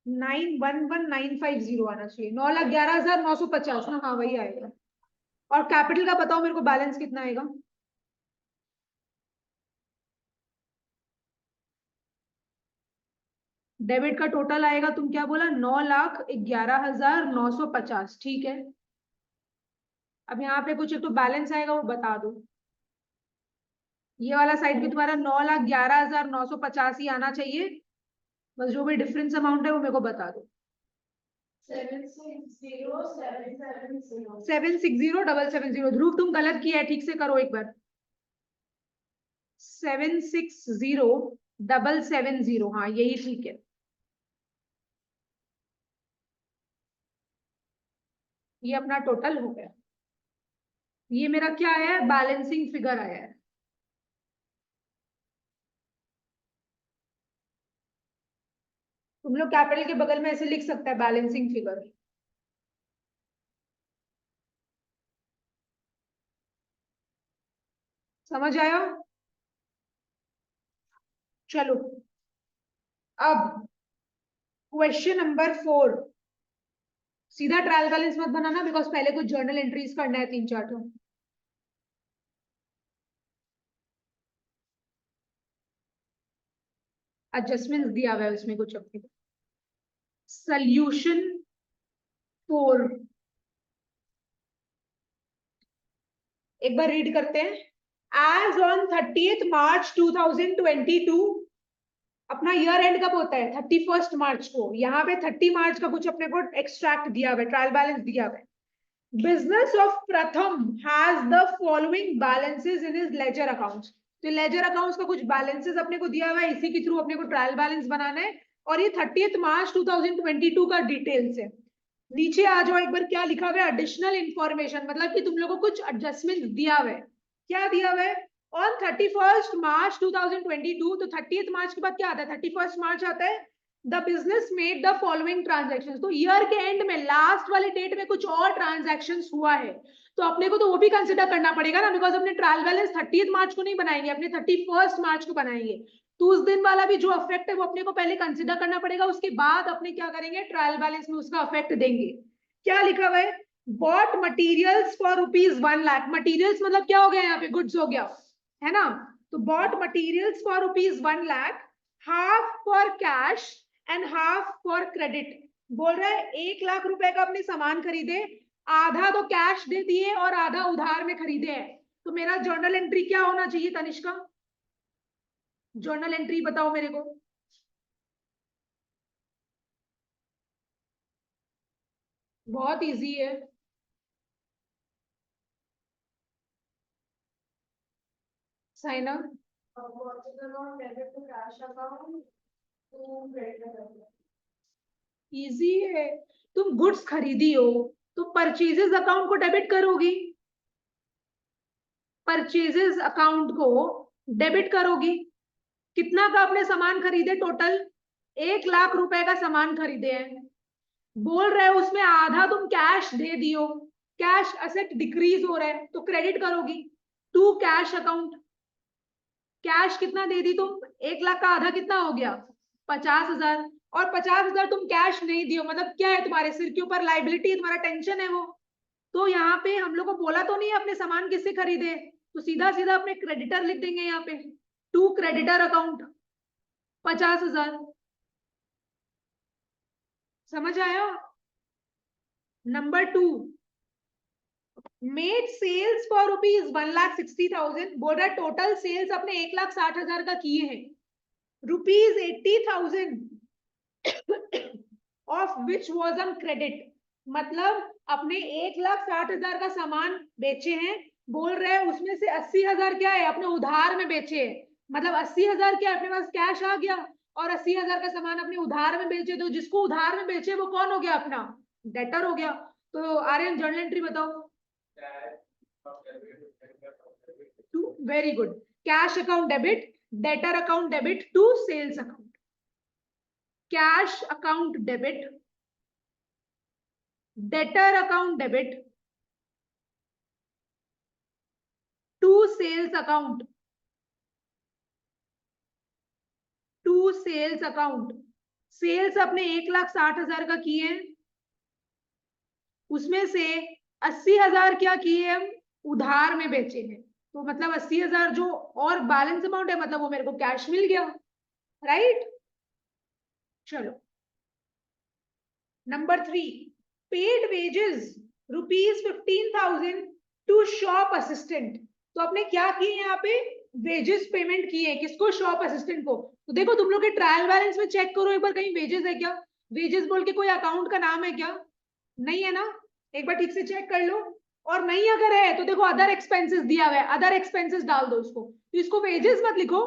9,11,950 आना चाहिए। 9,11,950 ना, हाँ वही आएगा। और कैपिटल का बताओ मेरे को, बैलेंस कितना आएगा? डेबिट का टोटल आएगा, तुम क्या बोला? 9,11,950, ठीक है। अब यहाँ पे कुछ एक तो बैलेंस आएगा वो बता दो। ये वाला साइड भी तुम्हारा 9,11,985 आना चाहिए, बस जो भी डिफरेंस अमाउंट है वो मेरे को बता दो। 760,770। ध्रुव तुम गलत किया है, ठीक से करो एक बार। 760,770, हाँ यही ठीक है। ये अपना टोटल हो गया। ये मेरा क्या आया है, बैलेंसिंग फिगर आया है। तुम लोग कैपिटल के बगल में ऐसे लिख सकता है बैलेंसिंग फिगर। समझ आया? चलो अब क्वेश्चन नंबर 4। सीधा ट्रायल बैलेंस मत बनाना, बिकॉज पहले कुछ जर्नल एंट्रीज करना है 3-4 तो। एडजस्टमेंट्स दिया हुआ है उसमें कुछ अपने। सोल्यूशन 4 एक बार रीड करते हैं। एज ऑन 30th March 2022, अपना ईयर एंड कब होता है, 31st मार्च को। यहाँ पे 30 मार्च का कुछ अपने को एक्सट्रैक्ट दिया हुआ है, ट्रायल बैलेंस दिया हुआ है। बिजनेस ऑफ प्रथम has the following balances in his ledger accounts. तो लेजर अकाउंट्स का कुछ बैलेंसेस अपने को दिया हुआ है, इसी के थ्रू अपने को ट्रायल बैलेंस बनाना है। और ये 30th March 2022 का डिटेल्स है। नीचे आ जाओ एक बार, क्या लिखा हुआ है, एडिशनल इंफॉर्मेशन, मतलब कि तुम लोगों को कुछ एडजस्टमेंट दिया हुआ है। क्या दिया हुआ है, ऑन 31st March 2022, तो 30th मार्च के बाद क्या आता है, 31st मार्च आता है। The business made the following transaction, तो ईयर के एंड में लास्ट वाले डेट में कुछ और ट्रांजेक्शन हुआ है, तो अपने को तो वो भी कंसिडर करना पड़ेगा ना, बिकॉज अपने ट्रायल बैलेंस 30th मार्च को नहीं बनाएंगे, अपने 31st मार्च को बनाएंगे। तो उस दिन वाला भी जो अफेक्ट है वो अपने को पहले कंसिडर करना पड़ेगा, उसके बाद अपने क्या करेंगे, ट्रायल बैलेंस में उसका अफेक्ट देंगे। क्या लिखा हुआ है, बॉट मटीरियल्स फॉर ₹1,00,000। मटीरियल्स मतलब क्या हो गया, यहाँ पे गुड्स हो गया है ना। तो bought materials for ₹1,00,000, half for cash and half for credit. बोल रहा है 1,00,000 रुपए का अपने सामान खरीदे, आधा तो कैश दे दिए और आधा उधार में खरीदे हैं। तो मेरा जर्नल एंट्री क्या होना चाहिए तनिष्का, जर्नल एंट्री बताओ मेरे को। बहुत इजी है। साइन अप, इजी है। तुम गुड्स खरीदी हो तो परचेजेस अकाउंट को डेबिट करोगी, परचेजेस अकाउंट को डेबिट करोगी। कितना का अपने सामान खरीदे, टोटल 1,00,000 रुपए का सामान खरीदे हैं। बोल रहे हो उसमें आधा तुम कैश दे दियो, कैश असेट डिक्रीज हो रहा है तो क्रेडिट करोगी टू कैश अकाउंट। कैश कितना दे दी तुम, 1,00,000 का आधा कितना हो गया, 50,000। और 50,000 तुम कैश नहीं दियो, मतलब क्या है, तुम्हारे सिर के ऊपर लाइबिलिटी, तुम्हारा टेंशन है वो। तो यहाँ पे हम लोग को बोला तो नहीं है अपने सामान किससे खरीदे, तो सीधा सीधा अपने क्रेडिटर लिख देंगे यहाँ पे, टू क्रेडिटर अकाउंट 50,000। समझ आया? Number 2, made sales for ₹1,60,000। बोल रहा है टोटल सेल्स अपने 1,60,000 का किए हैं, ₹80,000 of which was on credit. मतलब अपने 1,60,000 का सामान बेचे हैं, बोल रहे हैं उसमें से 80,000 क्या है, अपने उधार में बेचे हैं। मतलब 80,000 क्या अपने पास कैश आ गया, और 80,000 का सामान अपने उधार में बेचे, तो जिसको उधार में बेचे वो कौन हो गया, अपना डेटर हो गया। तो आर्यन जर्नल एंट्री बताओ। Two, very good, cash account debit, debtor account debit to sales account. Cash account debit, debtor account debit to sales account, to sales account. Sales अपने 1,60,000 का किए हैं, उसमें से 80,000 क्या किए हम, उधार में बेचे हैं। तो मतलब 80,000 जो और बैलेंस अमाउंट है, मतलब वो मेरे को कैश मिल गया, राइट। चलो number 3, paid wages ₹15,000 shop assistant, तो आपने क्या किए यहाँ पे, वेजेस पेमेंट किए, किसको, शॉप असिस्टेंट को। तो देखो तुम लोग के ट्रायल बैलेंस में चेक करो एक बार, कहीं वेजेस है क्या, वेजेस बोल के कोई अकाउंट का नाम है क्या, नहीं है ना, एक बार ठीक से चेक कर लो। और नहीं अगर है तो देखो अदर एक्सपेंसेस दिया हुआ है, अदर एक्सपेंसेस डाल दो उसको, तो इसको वेजेस मत लिखो,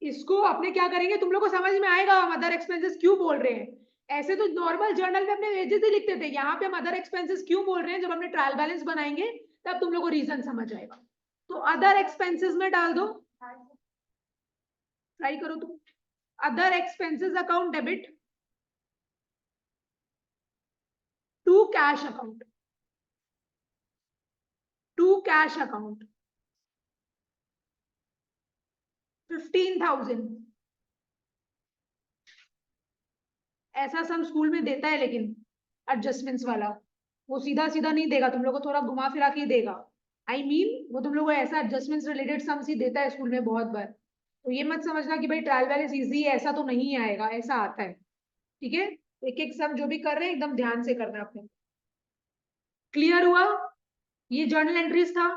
इसको अपने क्या करेंगे, तुम लोग को समझ में आएगा हम अदर एक्सपेंसेस क्यों बोल रहे हैं। ऐसे तो नॉर्मल जर्नल में अपने वेजेस ही लिखते थे, यहाँ पे हम अदर एक्सपेंसेस क्यों बोल रहे हैं, जब हमने ट्रायल बैलेंस बनाएंगे तब तुम लोग को रीजन समझ आएगा। तो अदर एक्सपेंसेस में डाल दो, ट्राई करो तुम, other expenses account debit to cash account, to cash account 15,000। ऐसा सम स्कूल में देता है लेकिन एडजस्टमेंट्स वाला, वो सीधा सीधा नहीं देगा, तुम लोग को थोड़ा घुमा फिरा के देगा। आई मीन वो तुम लोग को ऐसा एडजस्टमेंट्स रिलेटेड सम्स ही देता है स्कूल में बहुत बार, तो ये मत समझना कि भाई ट्रायल बैलेंस इजी है, ऐसा तो नहीं आएगा, ऐसा आता है। ठीक है, एक एक सम जो भी कर रहे हैं एकदम ध्यान से करना अपने। क्लियर हुआ, ये जर्नल एंट्रीज था।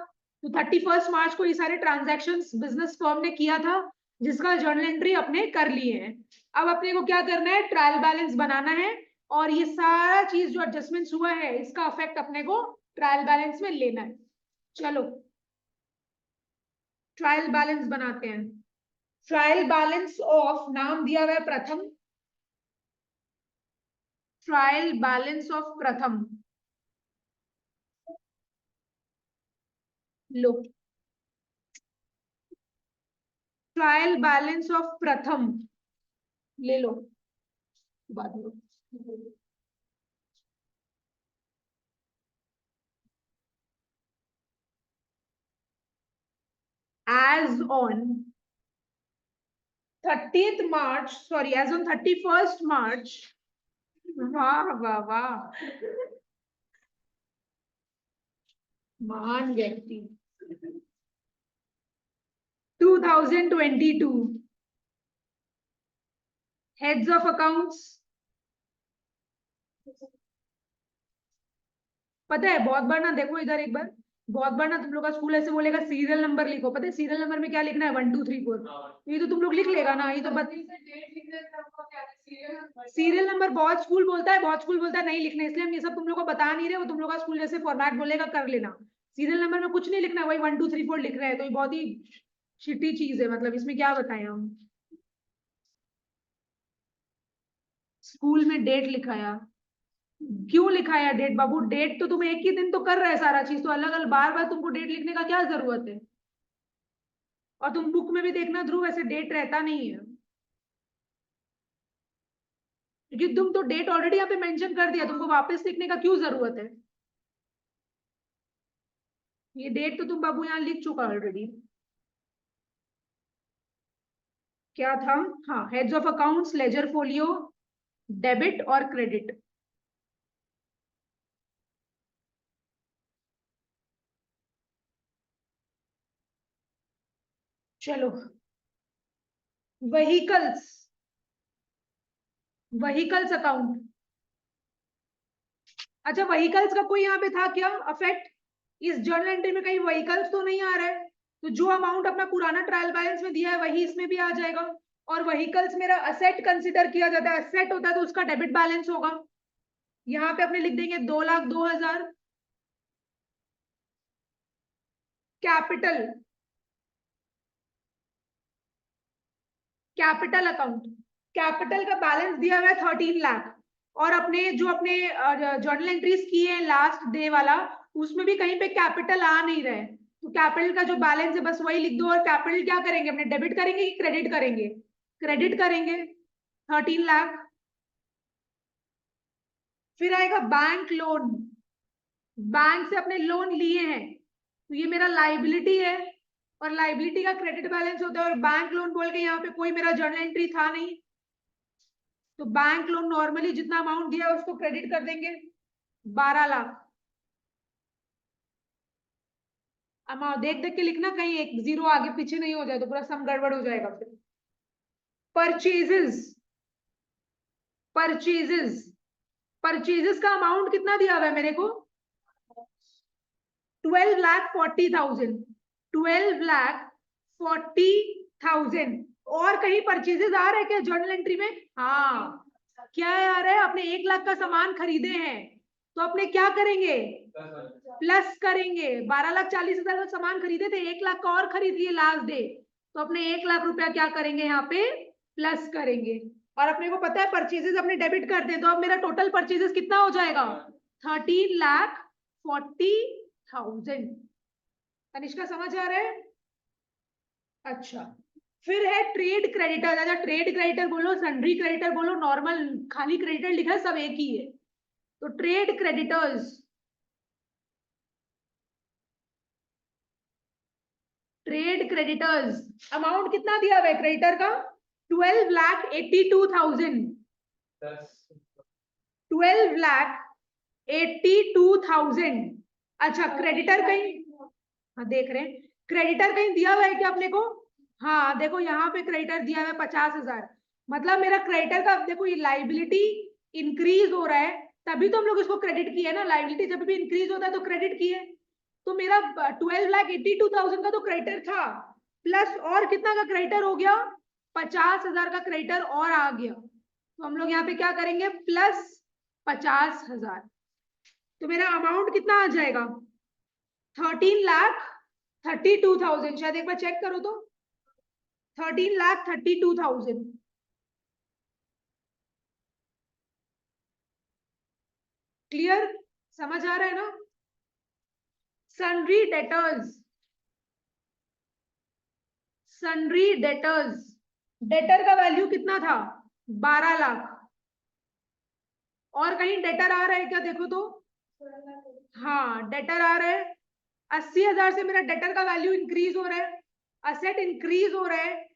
तो 31 मार्च को ये सारे ट्रांजैक्शंस बिजनेस फर्म ने किया था, जिसका जर्नल एंट्री अपने कर लिए हैं। अब अपने को क्या करना है, ट्रायल बैलेंस बनाना है, और ये सारा चीज जो एडजस्टमेंट्स हुआ है इसका इफेक्ट अपने को ट्रायल बैलेंस में लेना है। चलो ट्रायल बैलेंस बनाते हैं। ट्रायल बैलेंस ऑफ, नाम दिया हुआ है प्रथम, ट्रायल बैलेंस ऑफ प्रथम, लो ट्रायल बैलेंस ऑफ प्रथम ले लो, बाद में as on 30th March, sorry, as on 31st March, वाह वाह वाह, महान व्यक्ति, 2022, heads of accounts, पता है बहुत बार ना, देखो इधर एक बार, बहुत बार ना तुम लोग का स्कूल ऐसे बोलेगा सीरियल नंबर लिखो, पता है सीरियल नंबर में क्या लिखना है, 1 2 3 4, ये तो तुम लोग लिख लेगा ना, ये तो सीरियल नंबर बहुत स्कूल बोलता है, बहुत स्कूल बोलता है नहीं लिखना, इसलिए हम ये सब तुम लोग को बता नहीं रहे, वो तुम लोग का स्कूल जैसे फॉर्मेट बोलेगा कर लेना। सीरियल नंबर में कुछ नहीं लिखना है, वही 1 2 3 4 लिख रहे हैं, तो ये बहुत ही शिटी चीज है, मतलब इसमें क्या बताएं हम। स्कूल में डेट लिखाया, क्यों लिखाया डेट बाबू, डेट तो तुम एक ही दिन तो कर रहे हैं सारा चीज, तो अलग अलग बार बार तुमको डेट लिखने का क्या जरूरत है। और तुम बुक में भी देखना ध्रुव, ऐसे डेट रहता नहीं है, क्योंकि तुम तो डेट ऑलरेडी यहाँ पे मेंशन कर दिया, तुमको वापस लिखने का क्यों जरूरत है। ये डेट तो तुम बाबू यहाँ लिख चुका ऑलरेडी। क्या था, हाँ, heads of accounts, ledger folio, debit और क्रेडिट। चलो वहीकल्स, वहीकल्स अकाउंट, अच्छा वहीकल्स का कोई यहाँ पे था क्या अफेक्ट, इस जर्नल एंट्री में कहीं वहीकल्स तो नहीं आ रहा है, तो जो अमाउंट अपना पुराना ट्रायल बैलेंस में दिया है वही इसमें भी आ जाएगा। और वहीकल्स मेरा असेट कंसिडर किया जाता है, असेट होता है तो उसका डेबिट बैलेंस होगा, यहाँ पे अपने लिख देंगे 2,02,000। कैपिटल, कैपिटल अकाउंट, कैपिटल का बैलेंस दिया हुआ है 13 लाख, और अपने जो अपने जर्नल एंट्रीज किए हैं लास्ट डे वाला, उसमें भी कहीं पे कैपिटल आ नहीं रहे, तो कैपिटल का जो बैलेंस है बस वही लिख दो। और कैपिटल क्या करेंगे अपने, डेबिट करेंगे कि क्रेडिट करेंगे, क्रेडिट करेंगे 13 लाख। फिर आएगा बैंक लोन, बैंक से अपने लोन लिए हैं, तो ये मेरा लाइबिलिटी है, और लाइबिलिटी का क्रेडिट बैलेंस होता है, और बैंक लोन बोल के यहाँ पे कोई मेरा जर्नल एंट्री था नहीं, तो बैंक लोन नॉर्मली जितना अमाउंट दिया है उसको क्रेडिट कर देंगे 12 लाख। अमाउंट देख देख के लिखना, कहीं एक जीरो आगे पीछे नहीं हो जाए तो पूरा सम गड़बड़ हो जाएगा फिर। परचेजेस, परचेजेस, परचेजेस का अमाउंट कितना दिया हुआ है मेरे को, 12,40,000, 12,40,000। और कहीं परचेजेस आ रहे हैं क्या जर्नल एंट्री में? हाँ, क्या आ रहा है? आपने 1 लाख का सामान खरीदे हैं तो अपने क्या करेंगे? प्लस करेंगे। 12,40,000 का सामान खरीदे थे, 1 लाख का और खरीद लिए लास्ट डे, तो अपने 1 लाख रुपया क्या करेंगे? यहाँ पे प्लस करेंगे। और अपने को पता है परचेजेस अपने डेबिट कर दे, तो अब मेरा टोटल परचेजेस कितना हो जाएगा? 13,40,000। तनिष्का समझ आ रहा है? अच्छा, फिर है ट्रेड क्रेडिटर। अच्छा, ट्रेड क्रेडिटर बोलो, सन्ड्री क्रेडिटर बोलो, नॉर्मल खाली क्रेडिटर लिखा है, सब एक ही है। तो trade creditors, trade creditors amount कितना दिया हुआ है क्रेडिटर का? 12,82,000, 12,82,000। अच्छा, क्रेडिटर कहीं, हाँ देख रहे हैं, क्रेडिटर कहीं दिया हुआ है क्या अपने को? हाँ देखो, यहाँ पे क्रेडिटर दिया हुआ है 50,000। मतलब मेरा क्रेडिटर का, देखो ये लाइबिलिटी इंक्रीज हो रहा है, तभी तो हम लोग इसको क्रेडिट किए ना। लाइबिलिटी जब भी इंक्रीज होता है तो क्रेडिट किए। तो मेरा 12,82,000 का तो क्रेडिटर था, प्लस और कितना का क्रेडिटर हो गया? 50,000 का क्रेडिटर और आ गया। तो हम लोग यहाँ पे क्या करेंगे? प्लस 50,000। तो मेरा अमाउंट कितना आ जाएगा? 13,32,000। शायद एक बार चेक करो तो, 13,32,000। क्लियर? समझ आ रहा है ना? Sundry debtors, sundry debtors, debtor का वैल्यू कितना था? 12 लाख। और कहीं डेटर आ रहा है क्या? देखो तो, हाँ डेटर आ रहा है। 80,000 से मेरा डेटर का वैल्यू इंक्रीज हो रहा है, असेट इंक्रीज हो रहा है।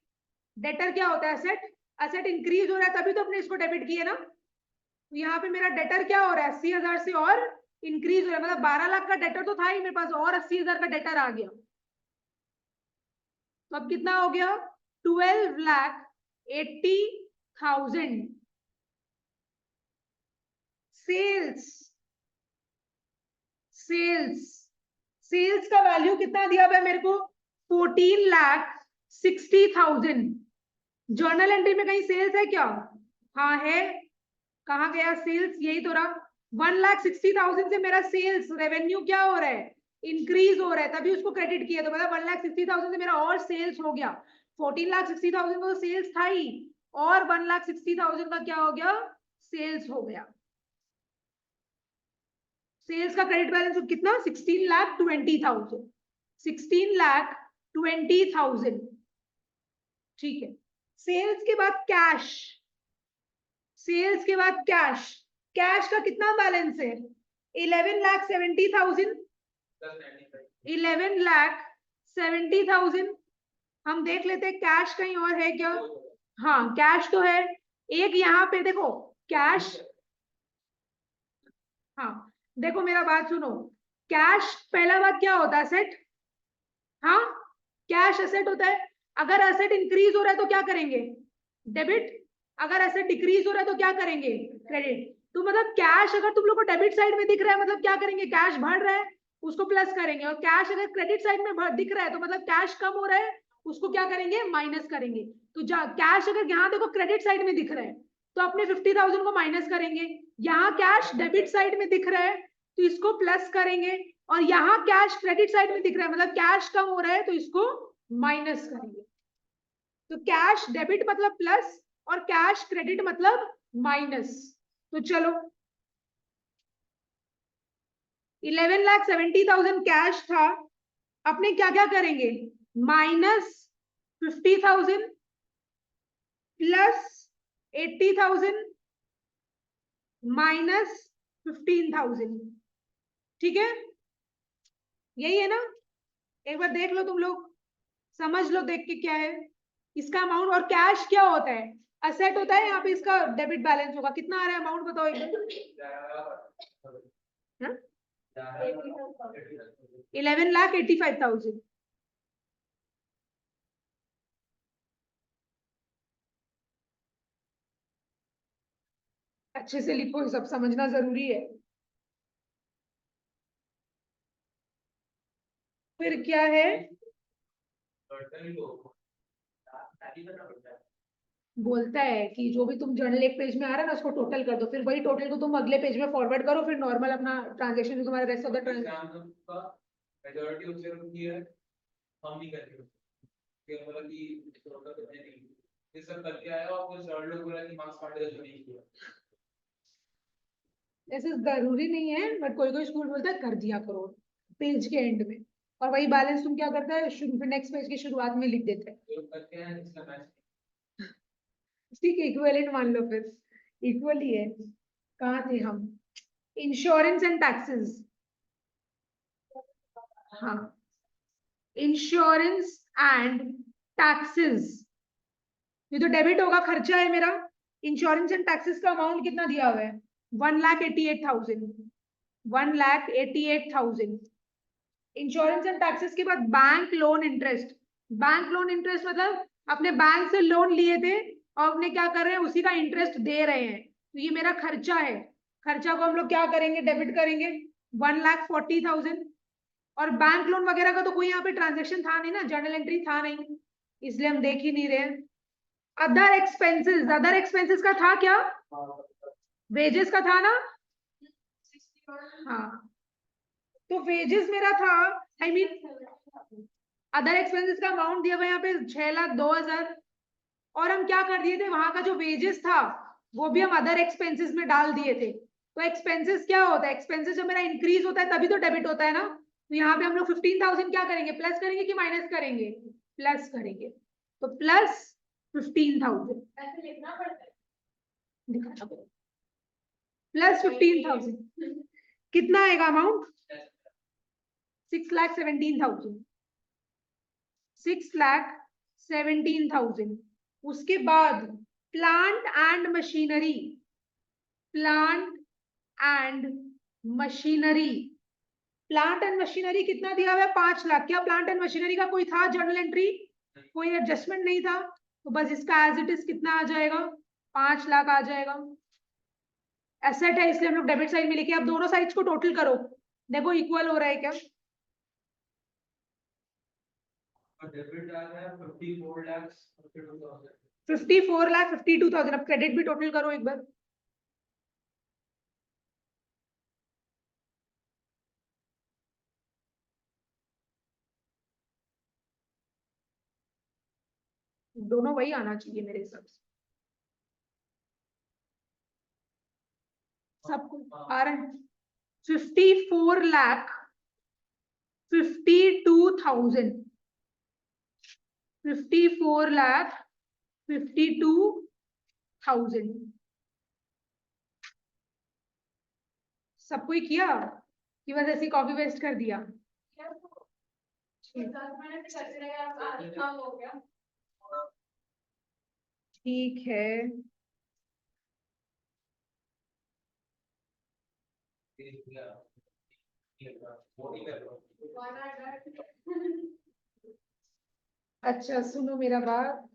डेटर क्या होता है? असेट। असेट इंक्रीज हो रहा है, तभी तो अपने इसको डेबिट किए ना। तो यहाँ पे मेरा डेटर क्या हो रहा है? 80,000 से और इंक्रीज हो रहा है, मतलब 12 लाख का डेटर तो था ही मेरे पास, और 80,000 का डेटर आ गया। तो अब कितना हो गया? 12,80,000। सेल्स, सेल्स, सेल्स का वैल्यू कितना दिया हुआ है मेरे को? 14,60,000। जर्नल एंट्री में कहीं सेल्स है क्या? हाँ है। कहाँ गया सेल्स? यही तो रहा। 1,60,000 से मेरा सेल्स रेवेन्यू क्या हो रहा है? इंक्रीज हो रहा है, तभी उसको क्रेडिट किया। तो मतलब 1,60,000 से मेरा और सेल्स हो गया। 14,60,000 का तो सेल्स था ही, और 1,60,000 का क्या हो गया? सेल्स हो गया। सेल्स का क्रेडिट बैलेंस कितना? 16,20,000, 16,20,000। ठीक है। सेल्स के बाद कैश, सेल्स के बाद कैश, कैश का कितना बैलेंस है? 11,70,000, 11,70,000। हम देख लेते हैं कैश कहीं और है क्या। हाँ कैश तो है एक, यहाँ पे देखो कैश। हाँ देखो मेरा बात सुनो, कैश पहला बात क्या होता है? एसेट। हाँ, कैश एसेट होता है। अगर एसेट इंक्रीज हो रहा है तो क्या करेंगे? डेबिट। अगर एसेट डिक्रीज हो रहा है तो क्या करेंगे? क्रेडिट। तो मतलब कैश अगर तुम लोग को डेबिट साइड में दिख रहा है, मतलब क्या करेंगे? कैश बढ़ रहा है, उसको प्लस करेंगे। और कैश अगर क्रेडिट साइड में दिख रहा है तो मतलब कैश कम हो रहा है, उसको क्या करेंगे? माइनस करेंगे। तो कैश अगर यहाँ देखो क्रेडिट साइड में दिख रहा है तो अपने 50,000 को माइनस करेंगे। यहाँ कैश डेबिट साइड में दिख रहा है तो इसको प्लस करेंगे। और यहाँ कैश क्रेडिट साइड में दिख रहा है, मतलब कैश कम हो रहा है, तो इसको माइनस करेंगे। तो कैश डेबिट मतलब प्लस, और कैश क्रेडिट मतलब माइनस। तो चलो, 11,70,000 कैश था, अपने क्या क्या करेंगे? Minus 50,000 plus 80,000 minus 15,000। ठीक है, यही है ना? एक बार देख लो तुम लोग, समझ लो देख के क्या है इसका अमाउंट। और कैश क्या होता है? असेट होता है, यहाँ पे इसका डेबिट बैलेंस होगा। कितना आ रहा है अमाउंट बताओ एकदम? 11,85,000। अच्छे से लिखो, ये सब समझना जरूरी है। फिर क्या है, बोलता है कि जो भी तुम जर्नल एक पेज में आ रहा है ना उसको टोटल कर दो, फिर वही टोटल को तुम अगले पेज में फॉरवर्ड करो, फिर नॉर्मल अपना ट्रांजेक्शन जो तुम्हारा rest of the transaction majority उससे रुकी है, हम नहीं करके कि मतलब कि टोटल नहीं, ये सब करके आया और कुछ और लोग बोला कि मार्क्स कार्ड जैसे नहीं किया। ऐसे जरूरी नहीं है, बट कोई कोई स्कूल बोलता है कर दिया करो पेज के एंड में, और वही बैलेंस तुम क्या करता है शुरू फिर नेक्स्ट पेज की शुरुआत में लिख देते हैं। जो करते हैं इसका मैच ठीक है, इक्विवेलेंट मान लो, फिर इक्वल ही है। कहाँ थे हम, इंश्योरेंस एंड टैक्सेस, हाँ, इंश्योरेंस एंड टैक्सेस, ये तो डेबिट होगा, खर्चा है मेरा। इंश्योरेंस एंड टैक्सेस का अमाउंट कितना दिया हुआ है, 1,88,000, 1,88,000। इंश्योरेंस एंड टैक्सेस के बाद bank loan interest, bank loan interest मतलब अपने बैंक से लोन लिए थे और अपने क्या कर रहे हैं उसी का इंटरेस्ट दे रहे हैं, तो ये मेरा खर्चा है। खर्चा को हम लोग क्या करेंगे, डेबिट करेंगे, 1,40,000। और बैंक लोन वगैरह का तो कोई यहाँ पे ट्रांजेक्शन था नहीं ना, जर्नल एंट्री था नहीं, इसलिए हम देख ही नहीं रहे। अदर एक्सपेंसेस, अदर एक्सपेंसेस का था क्या, वेजेस का था ना, हाँ, तो वेजेस मेरा था, आई मीन अदर एक्सपेंसेस का अमाउंट दिया हुआ यहाँ पे 6,02,000, और हम क्या कर दिए थे, वहां का जो वेजेस था वो भी हम अदर एक्सपेंसेस में डाल दिए थे। तो एक्सपेंसेस क्या होता है, एक्सपेंसेस जब मेरा इंक्रीज होता है तभी तो डेबिट होता है ना, तो यहाँ पे हम लोग 15,000 क्या करेंगे, प्लस करेंगे कि माइनस करेंगे, प्लस करेंगे, तो प्लस 15,000 ऐसे लिखना पड़ता है। दिखाना पड़ेगा, प्लस 15,000 कितना आएगा अमाउंट, 6,17,000, 6,17,000। उसके बाद plant and machinery, plant and machinery, plant and machinery कितना दिया हुआ है, 5 लाख। क्या प्लांट एंड मशीनरी का कोई था जर्नल एंट्री, कोई एडजस्टमेंट नहीं था, तो बस इसका एज इट इज कितना आ जाएगा, 5 लाख आ जाएगा। एसेट है इसलिए हम लोग डेबिट साइड में लिखे, अब दोनों साइड्स को टोटल करो, देखो इक्वल हो रहा है क्या, डेबिट आ रहा है 54 लाख 52,000। 54,52,000। अब क्रेडिट भी टोटल करो एक बार, दोनों वही आना चाहिए मेरे हिसाब से, सबको आ रहा है। 54,52,000, 54,52,000 सबको ही किया कि बस ऐसे कॉपी पेस्ट कर दिया, 10 मिनट चल रहे हैं, आधा काम हो गया। ठीक है। अच्छा सुनो मेरा बात,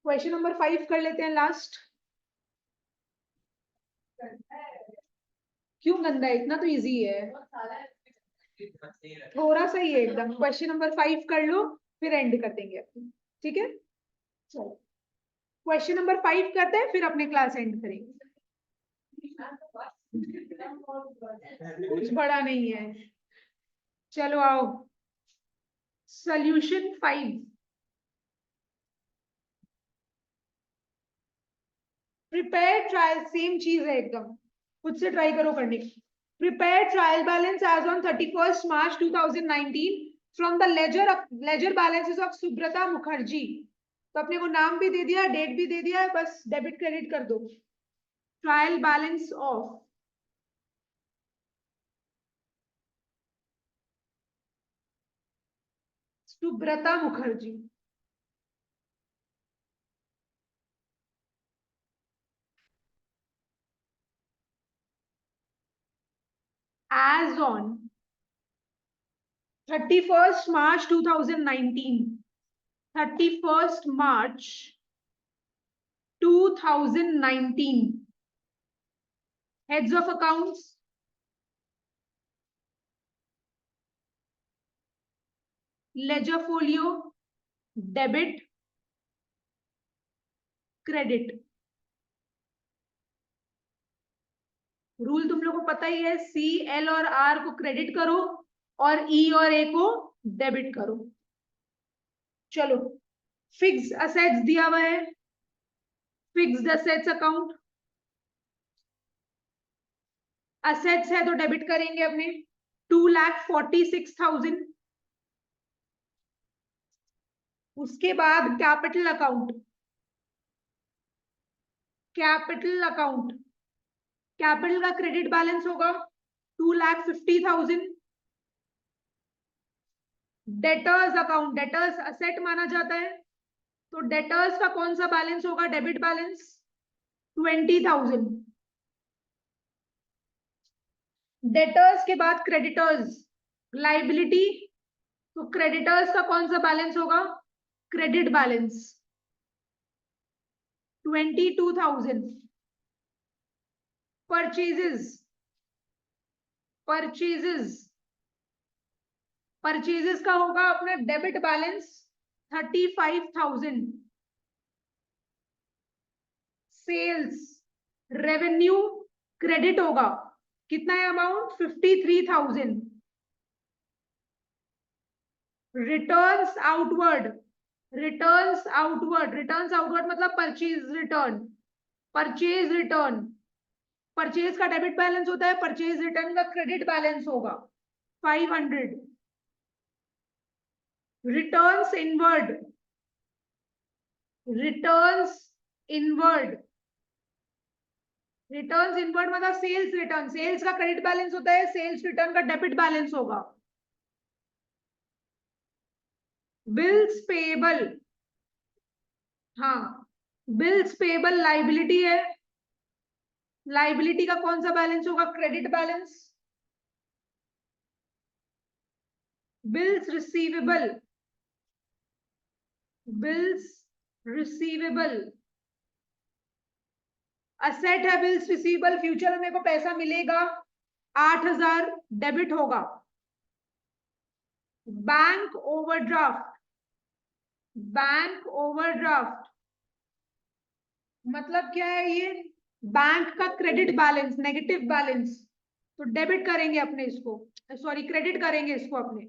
क्वेश्चन नंबर 5 कर लेते हैं लास्ट। क्यों गंदा है, इतना तो इजी है, थोड़ा सा ही है एकदम। क्वेश्चन नंबर 5 कर लो फिर एंड कर देंगे अपनी, ठीक है, चलो क्वेश्चन नंबर 5 करते हैं फिर अपने क्लास एंड करेंगे। कुछ बड़ा नहीं है, चलो आओ, सॉल्यूशन 5, प्रिपेयर ट्रायल, सेम चीज है एकदम, खुद से ट्राई करो करने की। Prepare trial balance as on 31st March 2019 from the ledger balances of Subrata Mukherjee. तो अपने को नाम भी दे दिया, डेट भी दे दिया, बस डेबिट क्रेडिट कर दो। Trial balance of Subrata Mukherjee as on 31st March 2019, 31st March 2019, heads of accounts, ledger folio, debit, credit. Rule तुम लोगों को पता ही है, सी, एल और आर को क्रेडिट करो और ई और ए को डेबिट करो। चलो, फिक्स असेट्स दिया हुआ है, फिक्स्ड असेट्स अकाउंट, असेट्स है तो डेबिट करेंगे अपने 2,46,000। उसके बाद capital account, capital account, capital का क्रेडिट बैलेंस होगा 2,50,000। डेटर्स अकाउंट, डेटर्स असेट माना जाता है, तो डेटर्स का कौन सा बैलेंस होगा, डेबिट बैलेंस 20,000। डेटर्स के बाद क्रेडिटर्स, लाइबिलिटी, तो क्रेडिटर्स का कौन सा बैलेंस होगा, credit balance 22,000। Purchases, purchases, purchases का होगा अपना debit balance 35,000। Sales, revenue, credit होगा, कितना है amount 53,000। Returns outward, returns outward, returns outward मतलब purchase return, purchase return, purchase का डेबिट बैलेंस होता है, परचेज रिटर्न का क्रेडिट बैलेंस होगा 500। Returns inward, returns inward, returns inward मतलब सेल्स रिटर्न, सेल्स का क्रेडिट बैलेंस होता है, सेल्स रिटर्न का डेबिट बैलेंस होगा। बिल्स पेएबल, हाँ, बिल्स पेएबल लाइबिलिटी है, लाइबिलिटी का कौन सा बैलेंस होगा, credit balance. Bills receivable, bills receivable, asset है बिल्स रिसीवेबल, फ्यूचर में मेरे को पैसा मिलेगा 8,000, डेबिट होगा। बैंक ओवरड्राफ्ट, बैंक ओवरड्राफ्ट मतलब क्या है, ये बैंक का क्रेडिट बैलेंस, नेगेटिव बैलेंस, तो डेबिट करेंगे अपने इसको, सॉरी क्रेडिट करेंगे इसको अपने,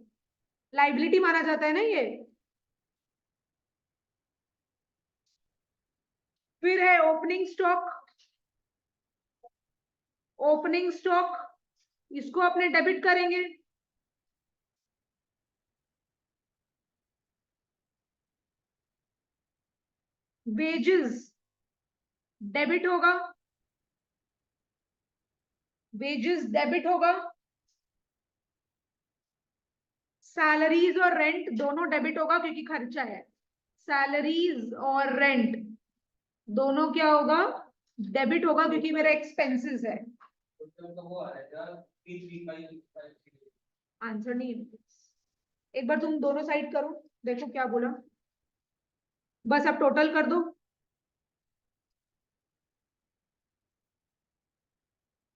लाइबिलिटी माना जाता है ना ये। फिर है ओपनिंग स्टॉक, ओपनिंग स्टॉक, इसको अपने डेबिट करेंगे। वेजेस डेबिट होगा, वेजेस डेबिट होगा। सैलरीज और रेंट दोनों डेबिट होगा क्योंकि खर्चा है, सैलरीज और रेंट दोनों क्या होगा, डेबिट होगा क्योंकि मेरा एक्सपेंसेस है। तो वो आ रहेगा 335 आंसर नहीं है। एक बार तुम दोनों साइड करो, देखो क्या बोला, बस अब टोटल कर दो।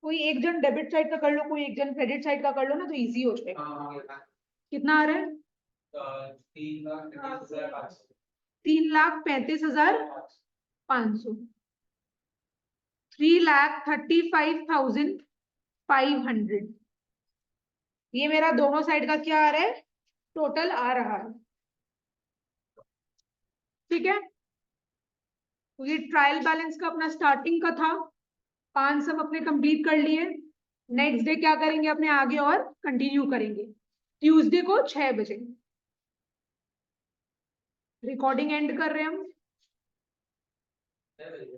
कोई एक जन डेबिट साइड का कर लो, कोई एक जन क्रेडिट साइड का कर लो ना, तो इजी हो जाएगा। हाँ, कितना आ रहा है, 3,35,500, 3,35,500, ये मेरा दोनों साइड का क्या आ रहा है, टोटल आ रहा है। ठीक है, तो ये ट्रायल बैलेंस का अपना स्टार्टिंग का था, 5 सब अपने कंप्लीट कर लिए। नेक्स्ट डे क्या करेंगे अपने आगे और कंटिन्यू करेंगे, ट्यूसडे को 6 बजे। रिकॉर्डिंग एंड कर रहे हैं हम।